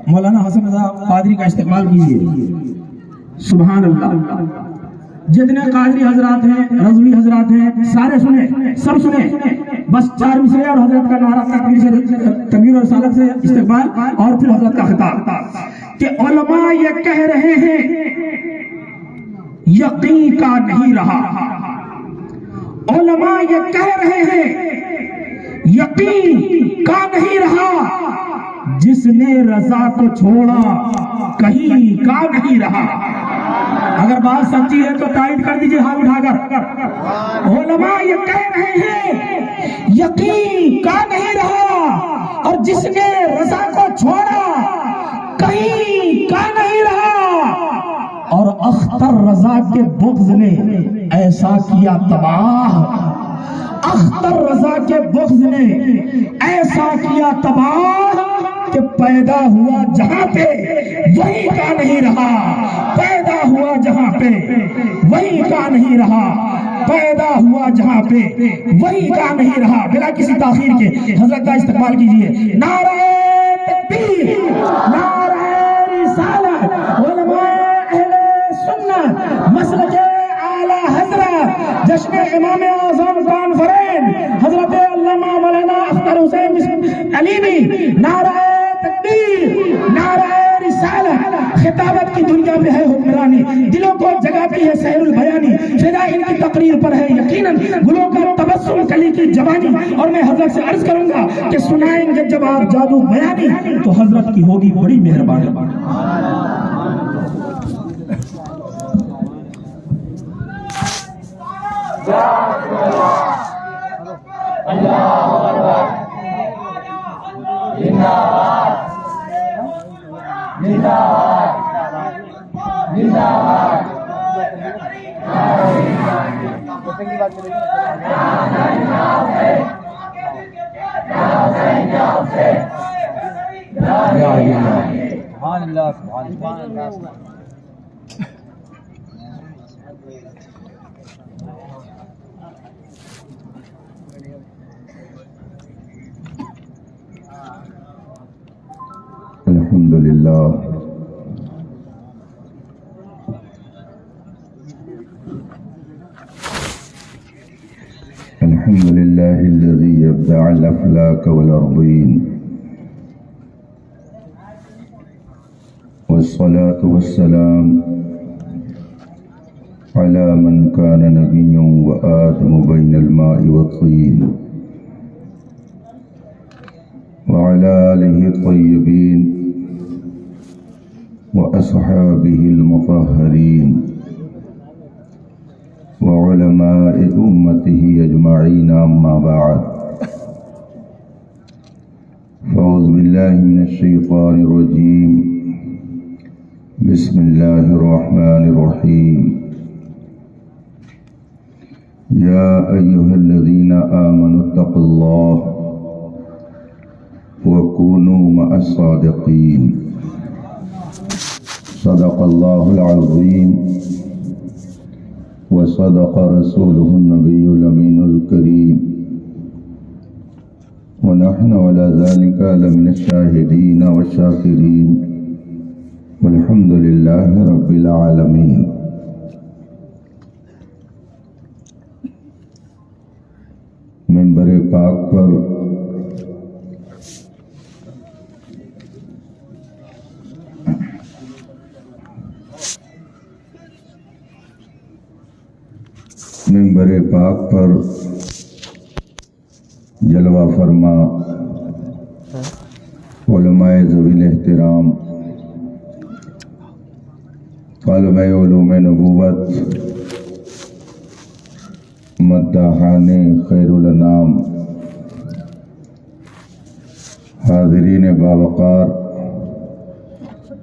مولانا حسن رضا قادری کا استقبال کیجیے. سبحان اللہ. جتنے قادری حضرات ہیں، رضوی حضرات ہیں، سارے سنیں، سب سنیں. بس 4 مصرے اور حضرت کا نعرہ تکبیر اور رسالت سے استقبال اور پھر حضرت کا خطاب کہ علماء یہ کہہ رہے ہیں یقین کا نہیں رہا. علماء یہ کہہ رہے ہیں یقین کا نہیں رہا. جس نے رضا کو چھوڑا کہیں کا نہیں رہا. اگر بات سچی ہے تو تائید کر دیجئے ہاتھ اٹھا کر. علماء یہ کہہ رہے ہیں یقین کا نہیں رہا اور جس نے رضا کو چھوڑا کہیں کا نہیں رہا. اور اختر رضا کے بغض نے ایسا کیا تباہ. اختر رضا کے بغض نے ایسا کیا تباہ کہ پیدا ہوا جہاں پہ وہی کا نہیں رہا. پیدا ہوا جہاں پہ وہی کا نہیں رہا. پیدا ہوا جہاں پہ وہی کا نہیں رہا. بلا کسی تاخیر کے حضرت کا استقبال کیجئے. نعرہ تکبیر، نعرہ رسالت. علماء اہل سنت مسلک اعلی حضرت جشن امام اعظم کانفرنس حضرت علامہ مولانا اختر حسین علیمی. نعرہ تکبیر، نعرہ رسالت. خطابت کی دنیا میں ہے حکمرانی، دلوں کو جگاتی ہے سحر البیانی. فدا ان کی تقریر پر ہے یقیناً گلوں کا تبسم کلی کی جوانی. اور میں حضرت سے عرض کروں گا کہ سنائیں گے جب آپ جادو بیانی تو حضرت کی ہوگی بڑی مہربانی. الحمدللہ الحمدللہ الذی ابدع الافلاک والارضین والصلاة والسلام على من كان نبيا وآدم بين الماء والطين وعلى آله الطيبين وأصحابه المطهرين وعلماء أمته أجمعين. أما بعد فأعوذ بالله من الشيطان الرجيم. بسم الله الرحمن الرحيم. يا أيها الذين آمنوا اتقوا الله وكونوا مع الصادقين. صدق الله العظيم وصدق رسوله النبي الأمين الكريم ونحن على ذلك لمن الشاهدين والشاكرين والحمد لله رب العالمين. منبر پاک پر جلوہ فرما علماء ذوی الاحترام، طالبہ علوم نبوت، مداحان خیر الانام، حاضرین باوقار،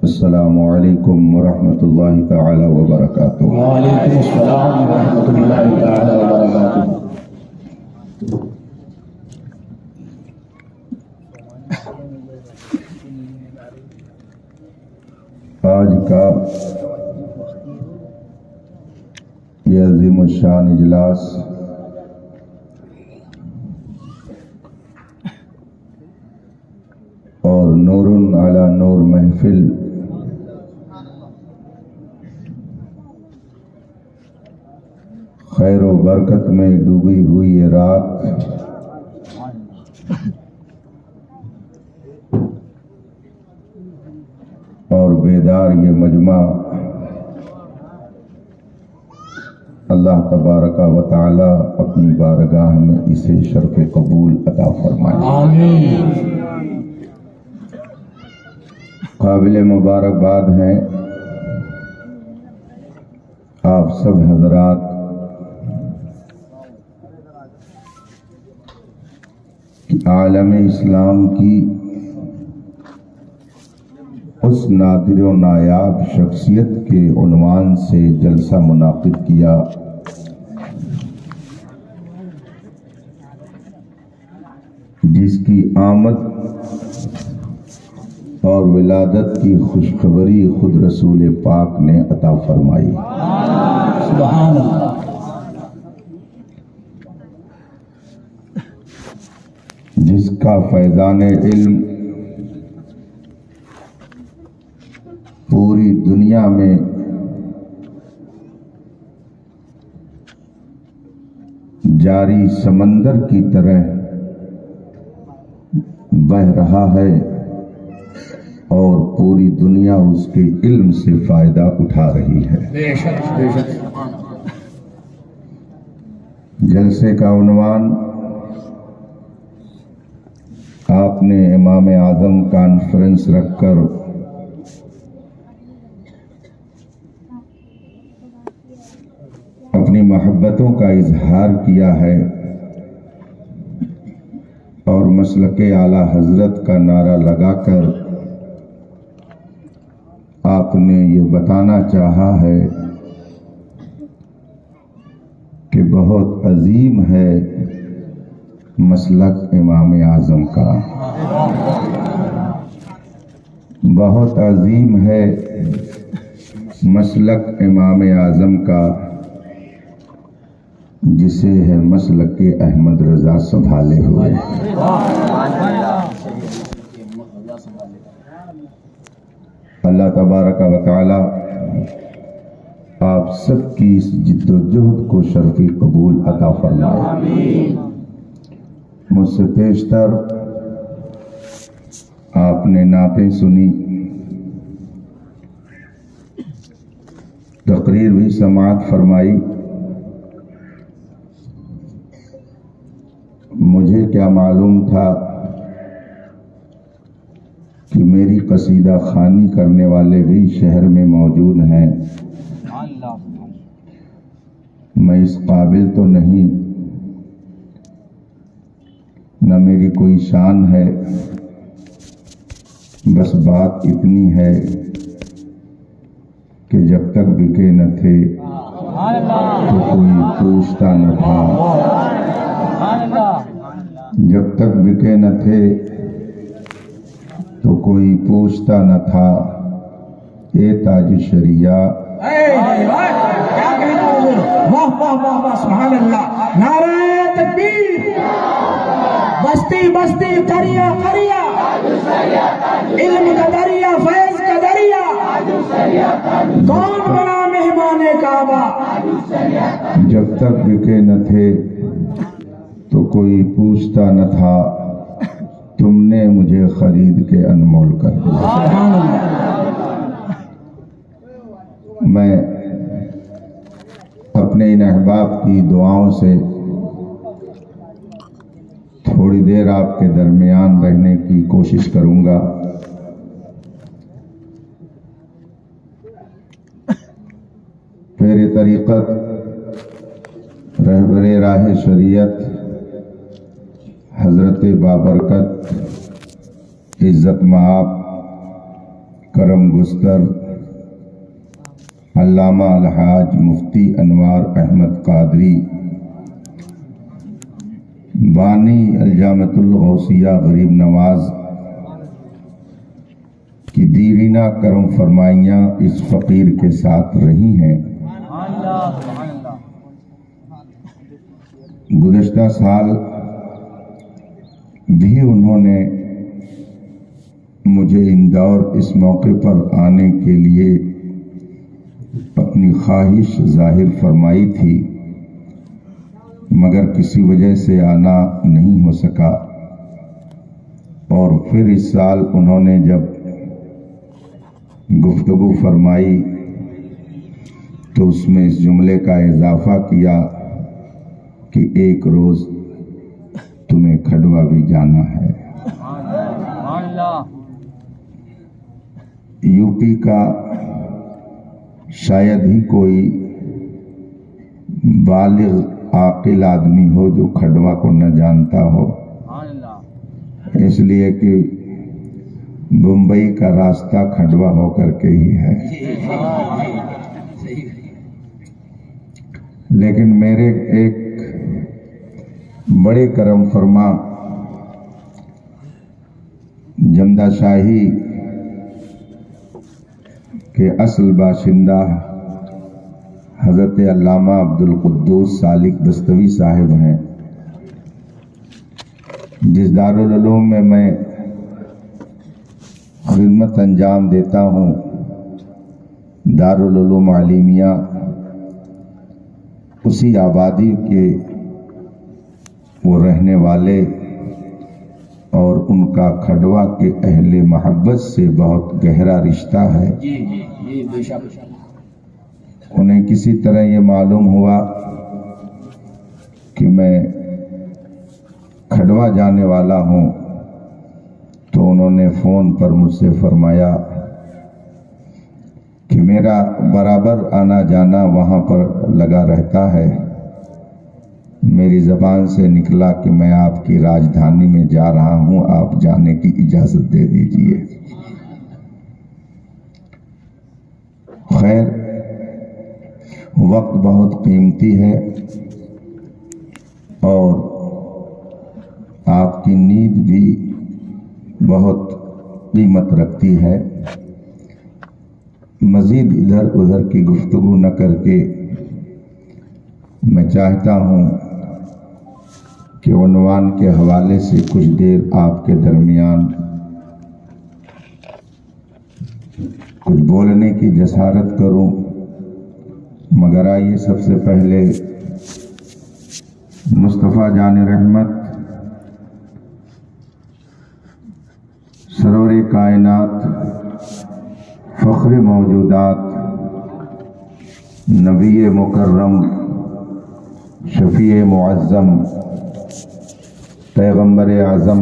السلام علیکم ورحمۃ اللہ تعالی وبرکاتہ. وعلیکم السلام ورحمۃ اللہ تعالی وبرکاتہ. آج کا یہ عظیم الشان اجلاس اور نور علی نور محفل خیر و برکت میں ڈوبی ہوئی یہ رات اور بیدار یہ مجمع اللہ تبارک و تعالی اپنی بارگاہ میں اسے شرف قبول عطا فرمائے. آمین. قابل مبارکباد ہیں آپ سب حضرات کہ عالم اسلام کی اس نادر و نایاب شخصیت کے عنوان سے جلسہ منعقد کیا جس کی آمد اور ولادت کی خوشخبری خود رسول پاک نے عطا فرمائی. سبحان اللہ. جس کا فیضان علم پوری دنیا میں جاری سمندر کی طرح بہہ رہا ہے اور پوری دنیا اس کے علم سے فائدہ اٹھا رہی ہے. بے شک بے شک. جلسے کا عنوان آپ نے امام اعظم کانفرنس رکھ کر اپنی محبتوں کا اظہار کیا ہے اور مسلک اعلی حضرت کا نعرہ لگا کر آپ نے یہ بتانا چاہا ہے کہ بہت عظیم ہے مسلک امام اعظم کا، بہت عظیم ہے مسلک امام اعظم کا، جسے ہے مسلک احمد رضا سنبھالے ہوئے. اللہ تبارک و تعالی آپ سب کی اس جد و جہد کو شرف قبول عطا فرمائے. مجھ سے پیشتر آپ نے نعتیں سنی، تقریر بھی سماعت فرمائی. مجھے کیا معلوم تھا کہ میری قصیدہ خوانی کرنے والے بھی شہر میں موجود ہیں. میں اس قابل تو نہیں، نہ میری کوئی شان ہے، بس بات اتنی ہے کہ جب تک بکے نہ تھے تو کوئی پوچھتا نہ تھا، جب تک بکے نہ تھے تو کوئی پوچھتا نہ تھا. اے تاج شریعہ، کیا کہنا حضور. واہ واہ واہ واہ. سبحان اللہ. نعرہ تکبیر. بستی بستی قریہ قریہ، علم کا دریا فیض کا دریا، کون بنا مہمان کعبہ. جب تک بکے نہ تھے تو کوئی پوچھتا نہ تھا، تم نے مجھے خرید کے انمول کر دیا. سبحان اللہ. میں اپنے ان احباب کی دعاؤں سے تھوڑی دیر آپ کے درمیان رہنے کی کوشش کروں گا. پیر طریقت، رہبر راہ شریعت، حضرت بابرکت، عزت مآب، کرم گستر، علامہ الحاج مفتی انوار احمد قادری، بانی الجامعۃ الغوثیہ غریب نواز کی دیرینہ کرم فرمائیاں اس فقیر کے ساتھ رہی ہیں. گزشتہ سال بھی انہوں نے مجھے اندور اس موقع پر آنے کے لیے اپنی خواہش ظاہر فرمائی تھی، مگر کسی وجہ سے آنا نہیں ہو سکا۔ اور پھر اس سال انہوں نے جب گفتگو فرمائی تو اس میں اس جملے کا اضافہ کیا کہ ایک روز تمہیں کھڈوا بھی جانا ہے۔ یو پی کا شاید ہی کوئی بالغ عاقل آدمی ہو جو کھڈوا کو نہ جانتا ہو، اس لیے کہ بمبئی کا راستہ کھڈوا ہو کر کے ہی ہے۔ لیکن میرے ایک بڑے کرم فرما جمدہ شاہی کے اصل باشندہ حضرت علامہ عبدالقدوس سالک دستوی صاحب ہیں، جس دارالعلوم میں میں خدمت انجام دیتا ہوں، دارالعلوم علیمیہ، اسی آبادی کے وہ رہنے والے اور ان کا کھڈوا کے اہل محبت سے بہت گہرا رشتہ ہے۔ انہیں کسی طرح یہ معلوم ہوا کہ میں کھڈوا جانے والا ہوں، تو انہوں نے فون پر مجھ سے فرمایا کہ میرا برابر آنا جانا وہاں پر لگا رہتا ہے۔ میری زبان سے نکلا کہ میں آپ کی راجدھانی میں جا رہا ہوں، آپ جانے کی اجازت دے دیجئے۔ خیر، وقت بہت قیمتی ہے اور آپ کی نیند بھی بہت قیمت رکھتی ہے۔ مزید ادھر ادھر کی گفتگو نہ کر کے میں چاہتا ہوں کہ عنوان کے حوالے سے کچھ دیر آپ کے درمیان کچھ بولنے کی جسارت کروں، مگر آئیے سب سے پہلے مصطفیٰ جان رحمت سرور کائنات، فخر موجودات، نبی مکرم، شفیع معظم، پیغمبر اعظم،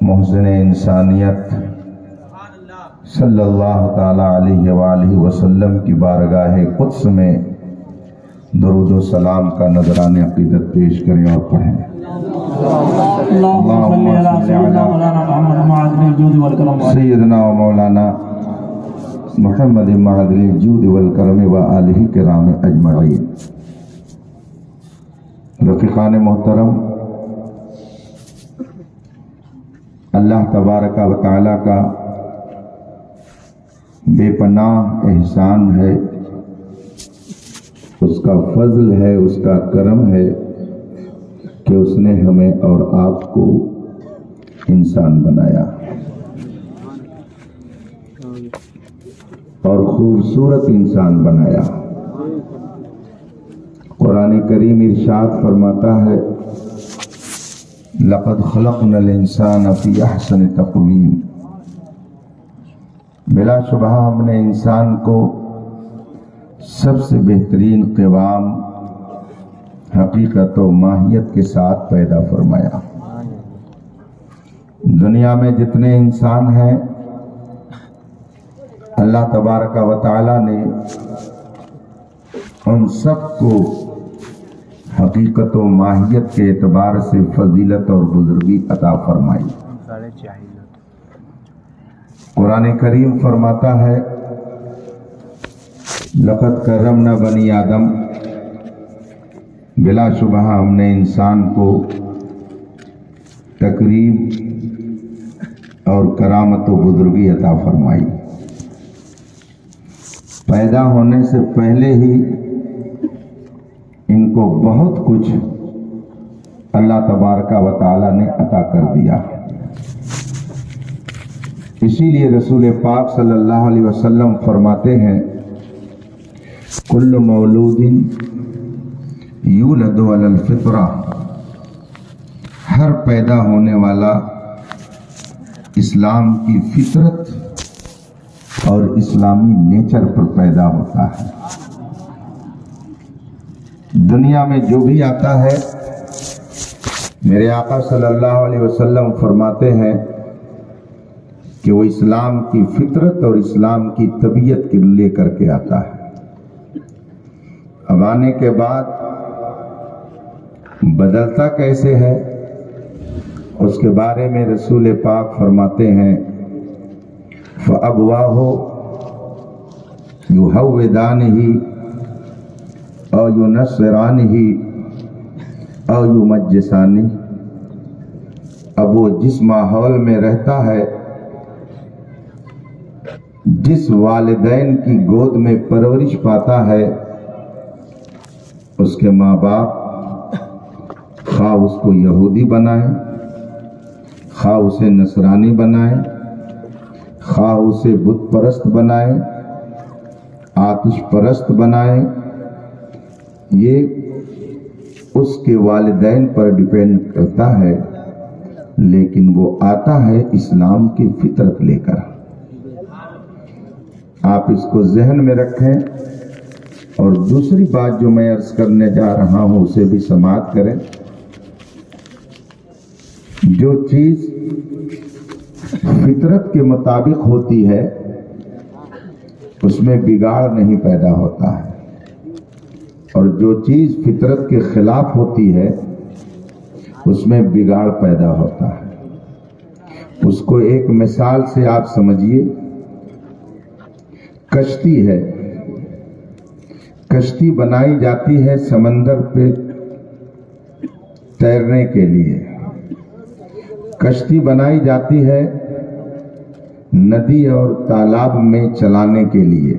محسن انسانیت صلی اللہ تعالی علیہ وآلہ وسلم کی بارگاہ قدس میں درود و سلام کا نذران عقیدت پیش کریں اور پڑھیں۔ اللہم صلی علی سیدنا و مولانا محمد معدل الجود والکرم و آلہ کرام اجمعین۔ رفیقان محترم، اللہ تبارک و تعالی کا بے پناہ احسان ہے، اس کا فضل ہے، اس کا کرم ہے کہ اس نے ہمیں اور آپ کو انسان بنایا اور خوبصورت انسان بنایا۔ قرآن کریم ارشاد فرماتا ہے لَقَدْ خَلَقْنَا الْإِنسَانَ فِي أَحْسَنِ تَقْوِيمٍ، بلا شبہ ہم نے انسان کو سب سے بہترین قوام، حقیقت و ماہیت کے ساتھ پیدا فرمایا۔ دنیا میں جتنے انسان ہیں، اللہ تبارک و تعالی نے ان سب کو حقیقت و ماہیت کے اعتبار سے فضیلت اور بزرگی عطا فرمائی۔ قرآن کریم فرماتا ہے لقد کرمنا بنی آدم، بلا شبہ ہم نے انسان کو تکریم اور کرامت و بزرگی عطا فرمائی۔ پیدا ہونے سے پہلے ہی ان کو بہت کچھ اللہ تبارک و تعالی نے عطا کر دیا۔ اسی لیے رسول پاک صلی اللہ علیہ وسلم فرماتے ہیں کل مولود یولد علی الفطرہ، ہر پیدا ہونے والا اسلام کی فطرت اور اسلامی نیچر پر پیدا ہوتا ہے۔ دنیا میں جو بھی آتا ہے، میرے آقا صلی اللہ علیہ وسلم فرماتے ہیں کہ وہ اسلام کی فطرت اور اسلام کی طبیعت کے لے کر کے آتا ہے۔ اب آنے کے بعد بدلتا کیسے ہے، اس کے بارے میں رسول پاک فرماتے ہیں فَأَبْوَاهُ يُهَوِّدَانِهِ أَوْ يُنَصِّرَانِهِ أَوْ يُمَجِّسَانِهِ۔ اب وہ جس ماحول میں رہتا ہے، جس والدین کی گود میں پرورش پاتا ہے، اس کے ماں باپ خواہ اس کو یہودی بنائیں، خواہ اسے نصرانی بنائیں، خواہ اسے بت پرست بنائیں، آتش پرست بنائیں، یہ اس کے والدین پر ڈیپینڈ کرتا ہے، لیکن وہ آتا ہے اسلام کی فطرت لے کر۔ آپ اس کو ذہن میں رکھیں، اور دوسری بات جو میں عرض کرنے جا رہا ہوں اسے بھی سماعت کریں۔ جو چیز فطرت کے مطابق ہوتی ہے اس میں بگاڑ نہیں پیدا ہوتا ہے، اور جو چیز فطرت کے خلاف ہوتی ہے اس میں بگاڑ پیدا ہوتا ہے۔ اس کو ایک مثال سے آپ سمجھیے، کشتی ہے، کشتی بنائی جاتی ہے سمندر پہ تیرنے کے لیے، کشتی بنائی جاتی ہے ندی اور تالاب میں چلانے کے لیے۔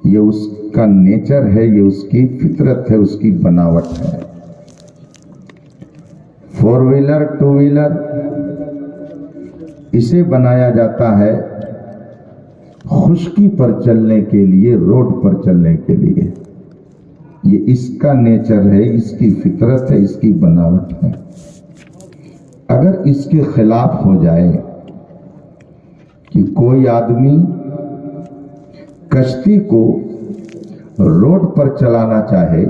یہ اس کا نیچر ہے، یہ اس کی فطرت ہے، اس کی بناوٹ ہے۔ 4 ویلر 2 ویلر اسے بنایا جاتا ہے خشکی پر چلنے کے لیے، روڈ پر چلنے کے لیے۔ یہ اس کا نیچر ہے، اس کی فطرت ہے، اس کی بناوٹ ہے۔ اگر اس کے خلاف ہو جائے کہ کوئی آدمی کشتی کو روڈ پر چلانا چاہے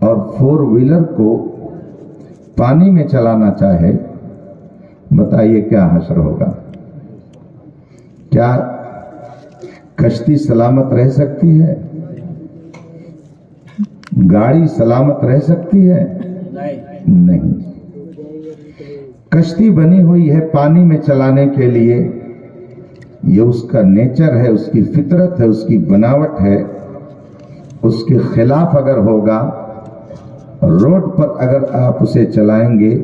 اور 4 ویلر کو پانی میں چلانا چاہے، بتائیے کیا حشر ہوگا؟ کیا کشتی سلامت رہ سکتی ہے؟ گاڑی سلامت رہ سکتی ہے؟ نہیں۔ کشتی بنی ہوئی ہے پانی میں چلانے کے لیے، یہ اس کا نیچر ہے، اس کی فطرت ہے، اس کی بناوٹ ہے۔ اس کے خلاف اگر ہوگا، روڈ پر اگر آپ اسے چلائیں گے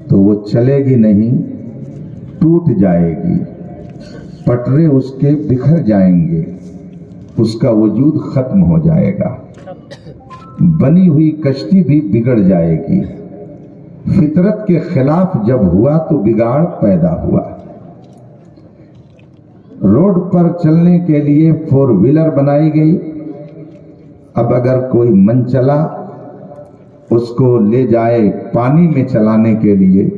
تو وہ چلے گی نہیں، ٹوٹ جائے گی، پٹرے اس کے بکھر جائیں گے، اس کا وجود ختم ہو جائے گا، بنی ہوئی کشتی بھی بگڑ جائے گی۔ فطرت کے خلاف جب ہوا تو بگاڑ پیدا ہوا۔ روڈ پر چلنے کے لیے 4 ویلر بنائی گئی۔ اب اگر کوئی من چلا اس کو لے جائے پانی میں چلانے کے لیے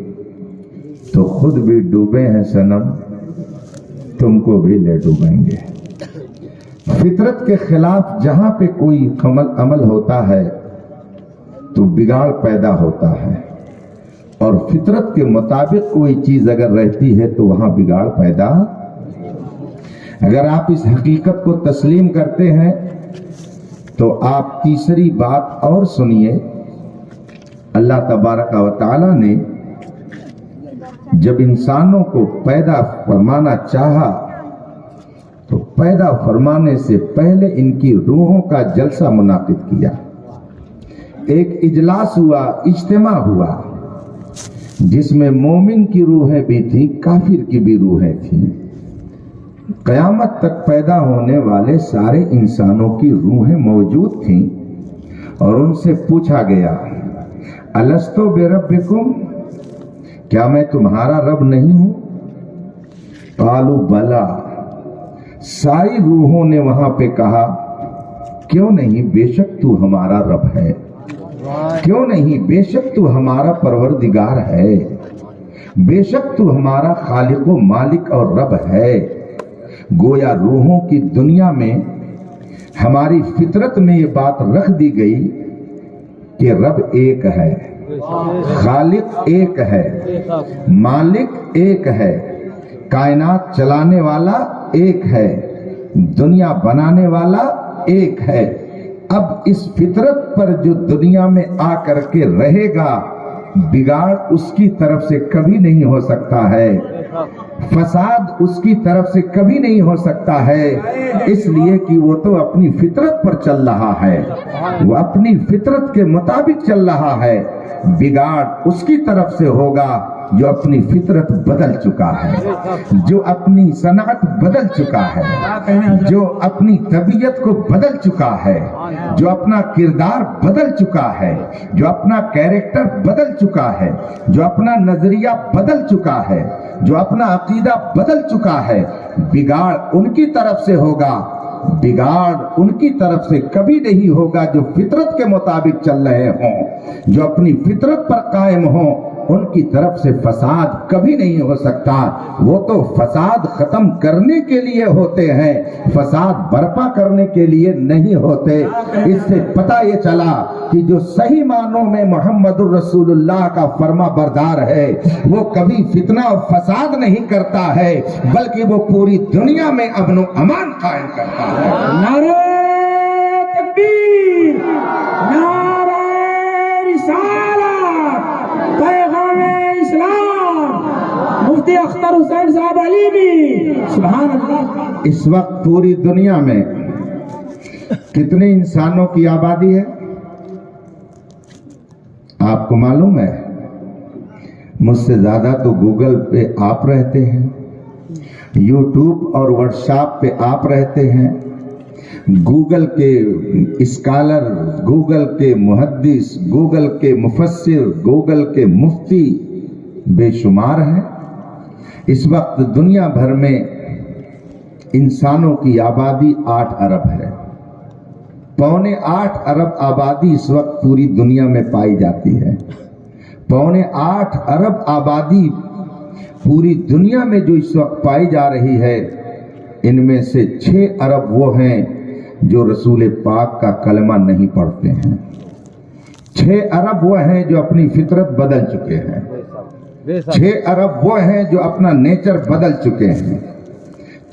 تو خود بھی ڈوبے ہیں صنم، تم کو بھی لے ڈوبیں گے۔ فطرت کے خلاف جہاں پہ کوئی عمل ہوتا ہے تو بگاڑ پیدا ہوتا ہے، اور فطرت کے مطابق کوئی چیز اگر رہتی ہے تو وہاں بگاڑ پیدا۔ اگر آپ اس حقیقت کو تسلیم کرتے ہیں تو آپ تیسری بات اور سنیے۔ اللہ تبارک و تعالی نے جب انسانوں کو پیدا فرمانا چاہا تو پیدا فرمانے سے پہلے ان کی روحوں کا جلسہ منعقد کیا، ایک اجلاس ہوا، اجتماع ہوا، جس میں مومن کی روحیں بھی تھیں، کافر کی بھی روحیں تھیں۔ قیامت تک پیدا ہونے والے سارے انسانوں کی روحیں موجود تھیں، اور ان سے پوچھا گیا الستو بربکم، کیا میں تمہارا رب نہیں ہوں؟ قالوا بلا، ساری روحوں نے وہاں پہ کہا کیوں نہیں، بے شک تو ہمارا رب ہے، کیوں نہیں، بے شک تو ہمارا پروردگار ہے، بے شک تو ہمارا خالق و مالک اور رب ہے۔ گویا روحوں کی دنیا میں ہماری فطرت میں یہ بات رکھ دی گئی کہ رب ایک ہے، خالق ایک ہے، مالک ایک ہے، کائنات چلانے والا ایک ہے، دنیا بنانے والا ایک ہے۔ اب اس فطرت پر جو دنیا میں آ کر کے رہے گا، بگاڑ اس کی طرف سے کبھی نہیں ہو سکتا ہے، فساد اس کی طرف سے کبھی نہیں ہو سکتا ہے، اس لیے کہ وہ تو اپنی فطرت پر چل رہا ہے، وہ اپنی فطرت کے مطابق چل رہا ہے۔ بگاڑ اس کی طرف سے ہوگا جو اپنی فطرت بدل چکا ہے، جو اپنی صنعت بدل چکا ہے، جو اپنی طبیعت کو بدل چکا ہے، جو اپنا کردار بدل چکا ہے، جو اپنا کیریکٹر بدل چکا ہے، جو اپنا نظریہ بدل چکا ہے، جو اپنا عقیدہ بدل چکا ہے۔ بگاڑ ان کی طرف سے ہوگا، بگاڑ ان کی طرف سے کبھی نہیں ہوگا جو فطرت کے مطابق چل رہے ہوں، جو اپنی فطرت پر قائم ہوں۔ ان کی طرف سے فساد کبھی نہیں ہو سکتا، وہ تو فساد ختم کرنے کے لیے ہوتے ہیں، فساد برپا کرنے کے لیے نہیں ہوتے۔ اس سے پتہ یہ چلا کہ جو صحیح معنوں میں محمد الرسول اللہ کا فرما بردار ہے، وہ کبھی فتنہ اور فساد نہیں کرتا ہے، بلکہ وہ پوری دنیا میں امن و امان قائم کرتا ہے۔ نعرہ تکبیر، نعرہ رسالت، پیغام اسلام، مفتی اختر حسین صاحب علیمی، سبحان اللہ۔ اس وقت پوری دنیا میں کتنے انسانوں کی آبادی ہے آپ کو معلوم ہے؟ مجھ سے زیادہ تو گوگل پہ آپ رہتے ہیں، یوٹیوب اور واٹس ایپ پہ آپ رہتے ہیں، گوگل کے اسکالر، گوگل کے محدث، گوگل کے مفسر، گوگل کے مفتی بے شمار ہیں۔ اس وقت دنیا بھر میں انسانوں کی آبادی 8 ارب ہے، 7.25 ارب آبادی اس وقت پوری دنیا میں پائی جاتی ہے۔ 7.25 ارب آبادی پوری دنیا میں جو اس وقت پائی جا رہی ہے، ان میں سے 6 ارب وہ ہیں جو رسول پاک کا کلمہ نہیں پڑھتے ہیں، 6 ارب وہ ہیں جو اپنی فطرت بدل چکے ہیں، 6 ارب وہ ہیں جو اپنا نیچر بدل چکے ہیں،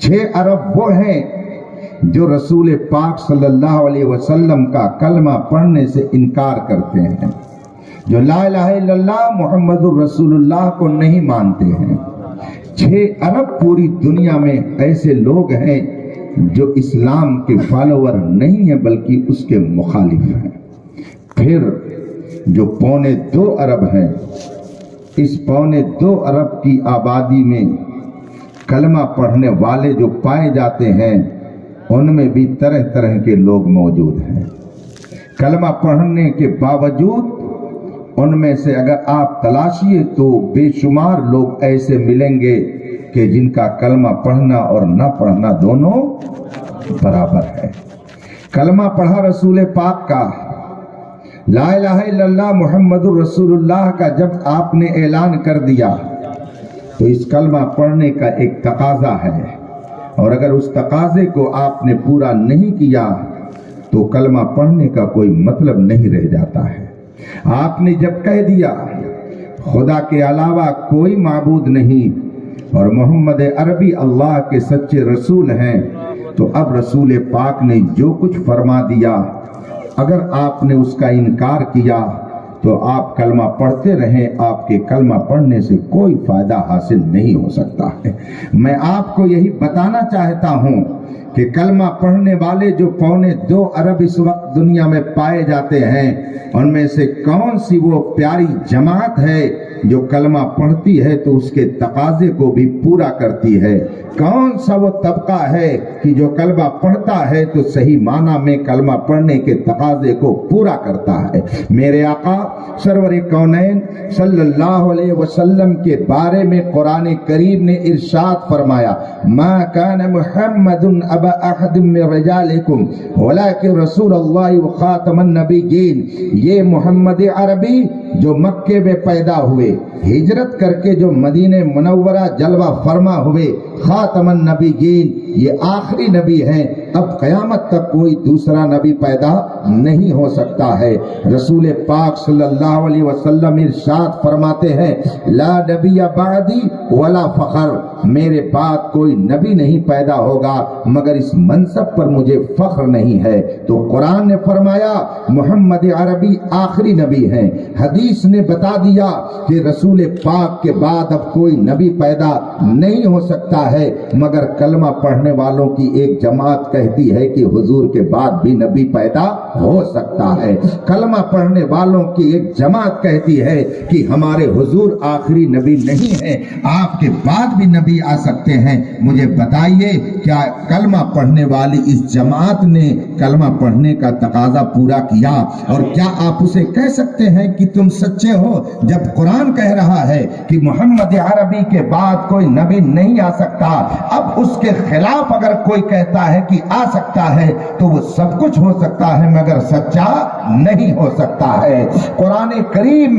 6 ارب وہ ہیں جو رسول پاک صلی اللہ علیہ وسلم کا کلمہ پڑھنے سے انکار کرتے ہیں، جو لا الہ الا اللہ محمد الرسول اللہ کو نہیں مانتے ہیں۔ 6 ارب پوری دنیا میں ایسے لوگ ہیں جو اسلام کے فالوور نہیں ہیں بلکہ اس کے مخالف ہیں۔ پھر جو 2.25 ارب ہیں، اس 2.25 ارب کی آبادی میں کلمہ پڑھنے والے جو پائے جاتے ہیں، ان میں بھی طرح طرح کے لوگ موجود ہیں۔ کلمہ پڑھنے کے باوجود ان میں سے اگر آپ تلاشیے تو بے شمار لوگ ایسے ملیں گے کہ جن کا کلمہ پڑھنا اور نہ پڑھنا دونوں برابر ہے۔ کلمہ پڑھا رسول پاک کا، لا الہ الا اللہ محمد الرسول اللہ کا جب آپ نے اعلان کر دیا تو اس کلمہ پڑھنے کا ایک تقاضا ہے، اور اگر اس تقاضے کو آپ نے پورا نہیں کیا تو کلمہ پڑھنے کا کوئی مطلب نہیں رہ جاتا ہے۔ آپ نے جب کہہ دیا خدا کے علاوہ کوئی معبود نہیں اور محمد عربی اللہ کے سچے رسول ہیں، تو اب رسول پاک نے جو کچھ فرما دیا، اگر آپ نے اس کا انکار کیا تو آپ کلمہ پڑھتے رہیں، آپ کے کلمہ پڑھنے سے کوئی فائدہ حاصل نہیں ہو سکتا ہے۔ میں آپ کو یہی بتانا چاہتا ہوں کہ کلمہ پڑھنے والے جو 2.25 ارب اس وقت دنیا میں پائے جاتے ہیں، ان میں سے کون سی وہ پیاری جماعت ہے جو کلمہ پڑھتی ہے تو اس کے تقاضے کو بھی پورا کرتی ہے. کون سا وہ طبقہ ہے کہ جو کلمہ پڑھتا ہے تو صحیح معنی میں کلمہ پڑھنے کے تقاضے کو پورا کرتا ہے؟ میرے آقا سرور کونین صلی اللہ علیہ وسلم کے بارے میں قرآن کریم نے ارشاد فرمایا ما کان محمد ابا احد من رجالکم ولکن رسول اللہ وخاتم النبیین. یہ محمد عربی جو مکے میں پیدا ہوئے، ہجرت کر کے جو مدینہ منورہ جلوہ فرما ہوئے، خاتم النبیین، یہ آخری نبی ہیں. اب قیامت تک کوئی دوسرا نبی پیدا نہیں ہو سکتا ہے. رسول پاک صلی اللہ علیہ وسلم ارشاد فرماتے ہیں لا نبی بعدی ولا فخر، میرے بعد کوئی نبی نہیں پیدا ہوگا مگر اس منصب پر مجھے فخر نہیں ہے. تو قرآن نے فرمایا محمد عربی آخری نبی ہیں. حدیث نے بتا دیا کہ رسول پاک کے بعد اب کوئی نبی پیدا نہیں ہو سکتا ہے مگر کلمہ پڑھنے والوں کی ایک جماعت کہتی ہے کہ حضور کے بعد بھی نبی پیدا ہو سکتا ہے. کلمہ پڑھنے والوں کی ایک جماعت کہتی ہے کہ ہمارے حضور آخری نبی نہیں ہیں، آپ کے بعد بھی نبی آ سکتے ہیں. مجھے بتائیے کیا کلمہ پڑھنے والی اس جماعت نے کلمہ پڑھنے کا تقاضا پورا کیا؟ اور کیا آپ اسے کہہ سکتے ہیں کہ تم سچے ہو جب قرآن کہہ رہا ہے کہ محمد عربی کے بعد کوئی نبی نہیں آ سکتا؟ اب اس کے خلاف اگر کوئی کہتا ہے کہ آ سکتا ہے تو وہ سب کچھ ہو سکتا ہے مگر سچا نہیں ہو سکتا ہے. قرآن کریم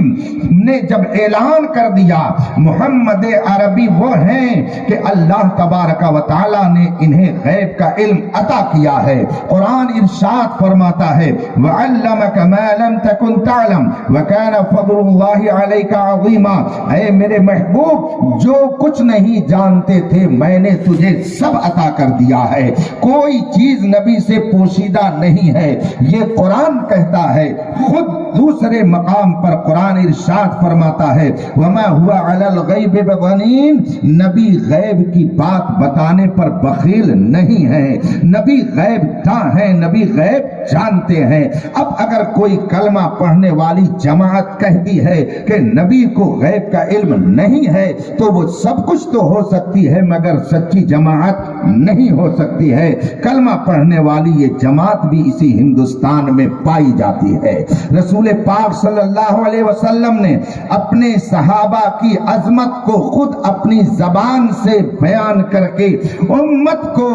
نے جب اعلان کر دیا محمد عربی وہ ہیں کہ اللہ تبارک و تعالی نے انہیں غیب کا علم عطا کیا ہے. قرآن ارشاد فرماتا ہے وَعَلَّمَكَ مَا لَمْ تَكُنْ تَعْلَمْ وَكَانَ فَضْلُ اللَّهِ عَلَيْكَ عَظِيمًا. اے میرے محبوب جو کچھ نہیں جانتے تھے میں نے تجھے سب عطا کر دیا ہے. کوئی چیز نبی سے پوشیدہ نہیں ہے، یہ قرآن کہتا ہے. خود دوسرے مقام پر قرآن ارشاد فرماتا ہے وَمَا هُوَ عَلَى الْغَيْبِ بِضَنِينٍ. نبی غیب کی بات بتانے پر بخیل نہیں ہے، نبی غیب داں ہیں، نبی غیب جانتے ہیں. اب اگر کوئی کلمہ پڑھنے والی جماعت کہتی ہے کہ نبی کو غیب کا علم نہیں ہے تو وہ سب کچھ تو ہو سکتی ہے مگر سچی جماعت نہیں ہو سکتی ہے. کلمہ پڑھنے والی یہ جماعت بھی اسی ہندوستان میں پائی جاتی ہے. رسول پاک صلی اللہ علیہ وسلم نے اپنے صحابہ کی عظمت کو خود اپنی زبان سے بیان کر کے امت کو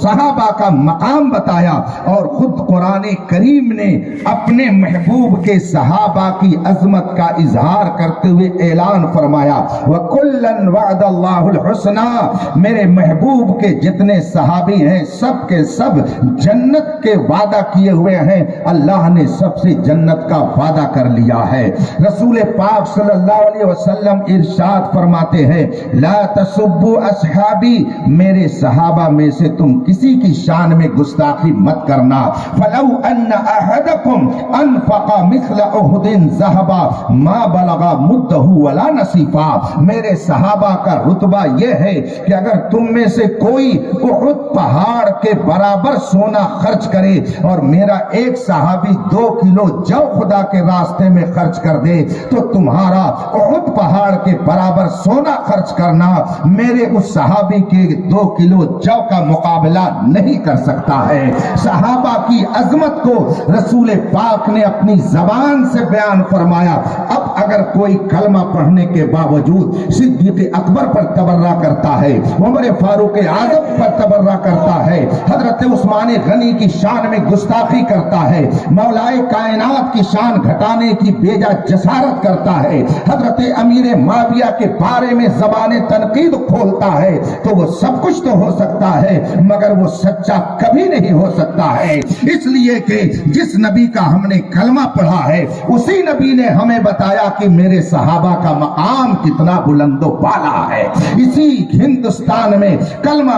صحابہ کا مقام بتایا اور خود قرآن کریم نے اپنے محبوب کے صحابہ کی عظمت کا اظہار کرتے ہوئے اعلان فرمایا وَكُلًّا وَعَدَ اللَّهُ الْحُسْنَى. میرے محبوب کے جتنے صحابی ہیں سب کے سب جنت کے وعدہ کیے ہوئے ہیں، اللہ نے سب سے جنت کا وعدہ کر لیا ہے. رسول پاک صلی اللہ علیہ وسلم ارشاد فرماتے ہیں لا تسبوا اصحابی، میرے صحابہ میں سے تم کسی کی شان میں گستاخی مت کرنا. فلو ان احدکم انفق مثل احد ذهبا ما بلغ مدہ ولا نصیفا. میرے صحابہ کا رتبہ یہ ہے کہ اگر تم میں سے کوئی احد پہاڑ کے برابر سونا خرچ کرے اور میرا ایک صحابی 2 کلو جو خدا کے راستے میں خرچ کر دے تو تمہارا احد پہاڑ کے برابر سونا خرچ کرنا میرے اس صحابی کے 2 کلو جو کا مقابلہ نہیں کر سکتا ہے. صحابہ کی عظمت کو رسول پاک نے اپنی زبان سے بیان فرمایا. اب اگر کوئی کلمہ پڑھنے کے باوجود صدیق اکبر پر تبرہ کرتا ہے، عمر فاروق اعظم پر تبرہ کرتا ہے، حضرت عثمان غنی کی شان میں گستاخی کرتا ہے، مولائے کائنات کی شان گھٹانے کی بیجا جسارت کرتا ہے، حضرت امیر معاویہ کے بارے میں زبان تنقید کھولتا ہے، تو وہ سب کچھ تو ہو سکتا ہے مگر وہ سچا کبھی نہیں ہو سکتا ہے. اس لیے کہ جس نبی کا ہم نے کلمہ پڑھا ہے اسی نبی نے ہمیں بتایا کہ میرے صحابہ کا مقام کتنا بلند و بالا ہے. اسی ہندوستان میں کلمہ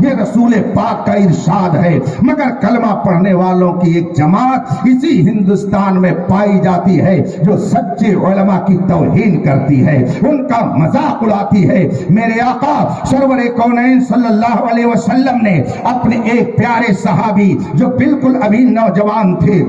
یہ رسول پاک کا ارشاد ہے۔ مگر کلمہ پڑھنے والوں کی ایک جماعت اسی ہندوستان میں پائی جاتی ہے جو سچے علماء کی توہین کرتی ہے، ان کا مذاق اڑاتی ہے۔ میرے آقا سرور کونین صلی اللہ علیہ وسلم نے اپنے ایک پیارے صحابی جو بالکل ابھی نوجوان تھے،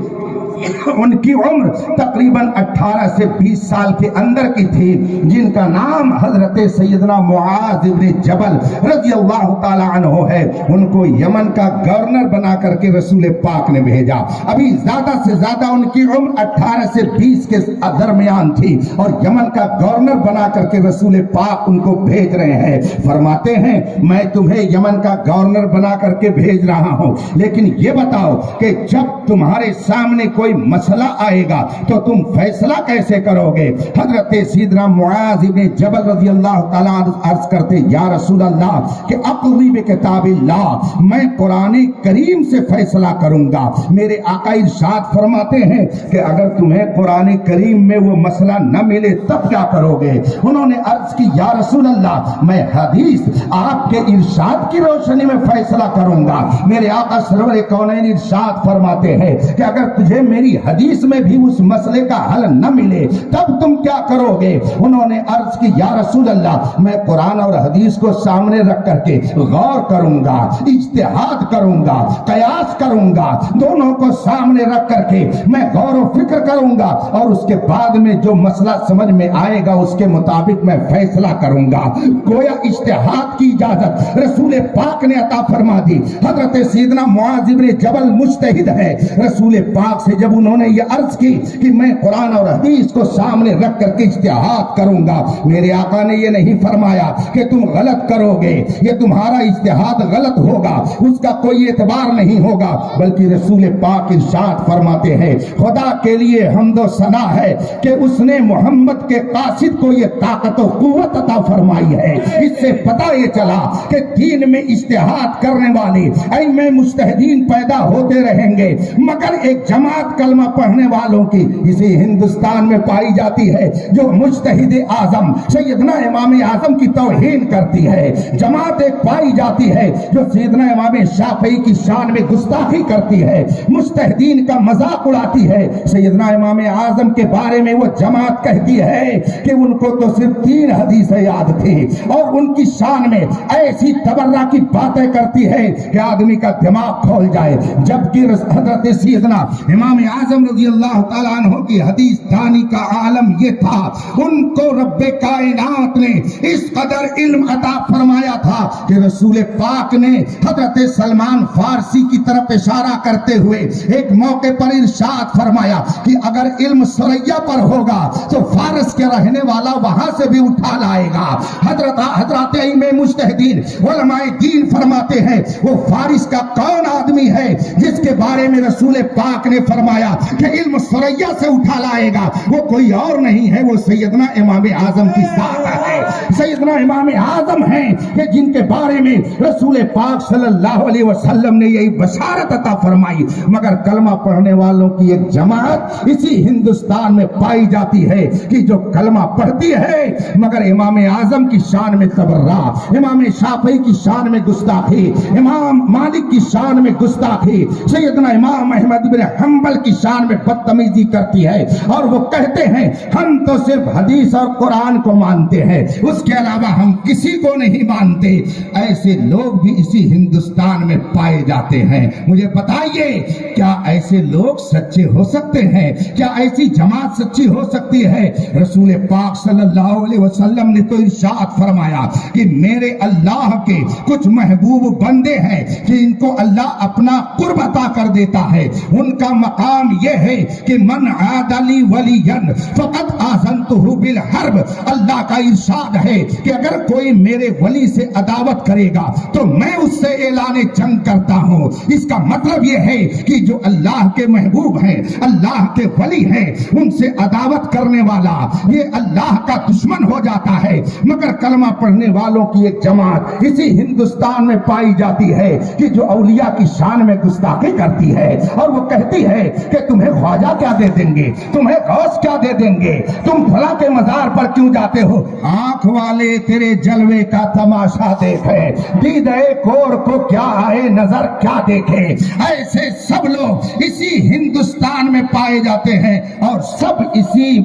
ان کی عمر تقریباً 18 سے 20 سال کے اندر کی تھی، جن کا نام حضرت سیدنا معاذ ابن جبل رضی اللہ تعالی عنہ ہے، ان کو یمن کا گورنر بنا کر کے رسول پاک نے بھیجا۔ ابھی زیادہ سے زیادہ ان کی عمر 18 سے 20 کے درمیان تھی اور یمن کا گورنر بنا کر کے رسول پاک ان کو بھیج رہے ہیں۔ فرماتے ہیں میں تمہیں یمن کا گورنر بنا کر کے بھیج رہا ہوں، لیکن یہ بتاؤ کہ جب تمہارے سامنے کوئی مسئلہ آئے گا تو تم فیصلہ کیسے کرو گے؟ حضرت سیدنا معاذ ابن جبل رضی اللہ تعالیٰ عرض کرتے یا رسول اللہ کہ اقضی بکتاب اللہ، میں قرآن کریم سے فیصلہ کروں گا۔ میرے آقا ارشاد فرماتے ہیں کہ اگر تمہیں قرآن کریم میں وہ مسئلہ نہ ملے تب کیا کرو گے؟ انہوں نے عرض کی یا رسول اللہ میں حدیث آپ کے ارشاد کی روشنی میں فیصلہ کروں گا۔ میرے آقا سرور کونین ارشاد فرماتے ہیں کہ اگر تجھے میری حدیث میں بھی اس مسئلے کا حل نہ ملے تب تم کیا کرو گے؟ انہوں نے عرض کی یا رسول اللہ میں قرآن اور حدیث کو سامنے رکھ کر کے غور کروں گا، اجتہاد کروں گا، قیاس کروں گا، دونوں کو سامنے رکھ کر کے میں غور و فکر کروں گا اور اس کے بعد میں جو مسئلہ سمجھ میں آئے گا اس کے مطابق میں فیصلہ کروں گا۔ گویا اجتہاد کی اجازت رسول پاک نے عطا فرما دی۔ حضرت سیدنا معاذ بن جبل مجتہد ہے، رسول پاک سے جب انہوں نے یہ عرض کی کہ میں قرآن اور حدیث کو سامنے رکھ کر کے اجتہاد کروں گا، میرے آقا نے یہ نہیں فرمایا کہ تم غلط کرو گے، یہ تمہارا اجتہاد غلط ہوگا، اس کا کوئی اعتبار نہیں ہوگا، بلکہ رسول پاک ارشاد فرماتے ہیں خدا کے لیے حمد و ثنا ہے کہ اس نے محمد کے قاصد کو یہ طاقت و قوت عطا فرمائی ہے۔ اس سے پتہ یہ چلا کہ دین میں اجتہاد کرنے والے ائمہ مجتہدین پیدا ہوتے رہیں گے، مگر ایک جماعت کلمہ پڑھنے والوں کی اسی ہندوستان میں پائی جاتی ہے جو مجتہد اعظم سیدنا امام اعظم کی توہین کرتی ہے۔ جماعت ایک پائی جاتی ہے جو سیدنا امام شافعی کی شان میں گستاخی کرتی ہے، مجتہدین کا مذاق اڑاتی ہے۔ سیدنا امام اعظم کے بارے میں وہ جماعت کہتی ہے کہ ان کو تو صرف 3 حدیثیں یاد تھی اور ان کی شان میں ایسی تبرہ کی باتیں کرتی ہے کہ آدمی کا دماغ کھول جائے، جبکہ حضرت سیدنا امام اعظم رضی اللہ تعالیٰ عنہ کی حدیث دانی کا عالم یہ تھا، ان کو رب کائنات نے اس قدر علم عطا فرمایا تھا کہ رسول پاک نے حضرت سلمان فارسی کی طرف اشارہ کرتے ہوئے ایک موقع پر ارشاد فرمایا کہ اگر علم سریا پر ہوگا تو فارس کے رہنے والا وہاں سے بھی اٹھا لائے گا۔ حضرات ائمہ مجتہدین علماء دین فرماتے ہیں وہ فارس کا کون آدمی ہے جس کے بارے میں رسول پاک نے فرمایا کہ علم سریا سے اٹھا لائے گا؟ وہ کوئی اور نہیں ہے، وہ سیدنا امام اعظم کی ذات ہے۔ سیدنا امام اعظم ہیں کہ جن کے بارے میں رسول پاک صلی اللہ علیہ وسلم نے یہی بشارت عطا فرمائی، مگر کلمہ پڑھنے والوں کی ایک جماعت اسی ہندوستان میں پائی جاتی ہے کہ جو کلمہ پڑھتی ہے مگر امام اعظم کی شان میں تبرہ، امام شافعی کی شان میں گستاخی، امام مالک کی شان میں گستاخی، سیدنا امام احمد بن حنبل کی شان میں بدتمیزی کرتی ہے، اور وہ کہتے ہیں ہم تو صرف حدیث اور قرآن کو مانتے ہیں، اس کے علاوہ ہم کسی کو نہیں مانتے۔ ایسے لوگ بھی اسی ہندوستان میں پائے جاتے ہیں۔ مجھے بتائیے کیا ایسے لوگ سچے ہو سکتے ہیں؟ کیا ایسی جماعت سچی ہو سکتی ہے؟ رسول پاک صلی اللہ علیہ وسلم نے تو ارشاد فرمایا کہ میرے اللہ کے کچھ محبوب بندے ہیں کہ ان کو اللہ اپنا قرب عطا کر دیتا ہے، ان کا مقام یہ ہے کہ من عاد لی ولیا فقد آذنتہ بالحرب۔ اللہ کا ارشاد ہے کہ اگر کوئی میرے ولی سے عداوت کرے گا تو میں اس سے اعلان جنگ کرتا ہوں۔ اس کا مطلب یہ ہے کہ جو اللہ کے محبوب ہیں، اللہ کے ولی ہیں، ان سے عداوت کرنے والا یہ اللہ کا دشمن ہو جاتا ہے۔ مگر کلمہ پڑھنے والوں کی ایک جماعت اسی ہندوستان میں پائی جاتی ہے کہ جو اولیاء کی شان میں گستاخی کرتی ہے، اور وہ کہتی ہے کہ تمہیں خواجہ کیا دے دیں گے, تمہیں غوث کیا دے دیں گے, تم فلاں کے مزار پر کیوں جاتے ہو. آنکھ والے تیرے جلوے کا تماشا دیکھے, دیدے کور کو کیا آئے نظر کیا دیکھے. ایسے سب لوگ اسی ہندوستان میں پائے جاتے ہیں اور سب اسی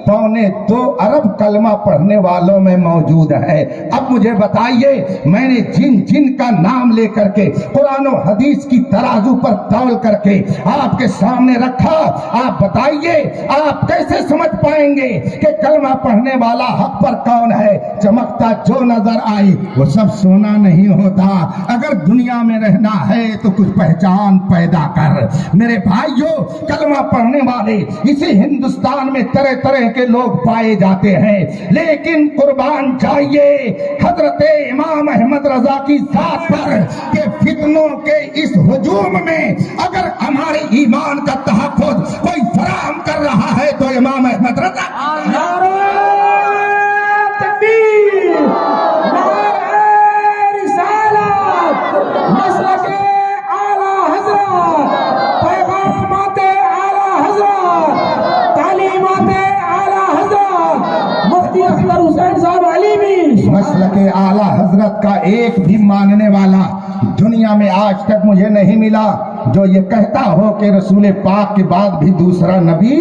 2.25 ارب کلمہ پڑھنے والوں میں موجود ہے. اب مجھے بتائیے, میں نے جن جن کا نام لے کر کے قرآن و حدیث کی ترازو پر تول کر کے آپ کے سامنے رکھا, آپ بتائیے آپ کیسے سمجھ پائیں گے کہ کلمہ پڑھنے والا حق پر کون ہے. چمکتا جو نظر آئی وہ سب سونا نہیں ہوتا. اگر دنیا میں رہنا ہے تو کچھ پہچان پیدا کر. میرے بھائیوں, کلمہ پڑھنے والے اسی ہندوستان میں طرح طرح کے لوگ پائے جاتے ہیں, لیکن قربان جائیے حضرت امام احمد رضا کی ذات پر کہ فتنوں کے اس ہجوم میں اگر ہمارے ایمان کا تحفظ کوئی فراہم کر رہا ہے تو امام احمد رضا. نعرہ تکبیر, نعرہ رسالت, مسلک اعلی حضرت, پیغامات اعلی حضرت, تعلیمات اعلی حضرت مفتی اختر حسین صاحب علیمی. مسلک اعلی حضرت کا ایک بھی ماننے والا دنیا میں آج تک مجھے نہیں ملا جو یہ کہتا ہو کہ رسول پاک کے بعد بھی دوسرا نبی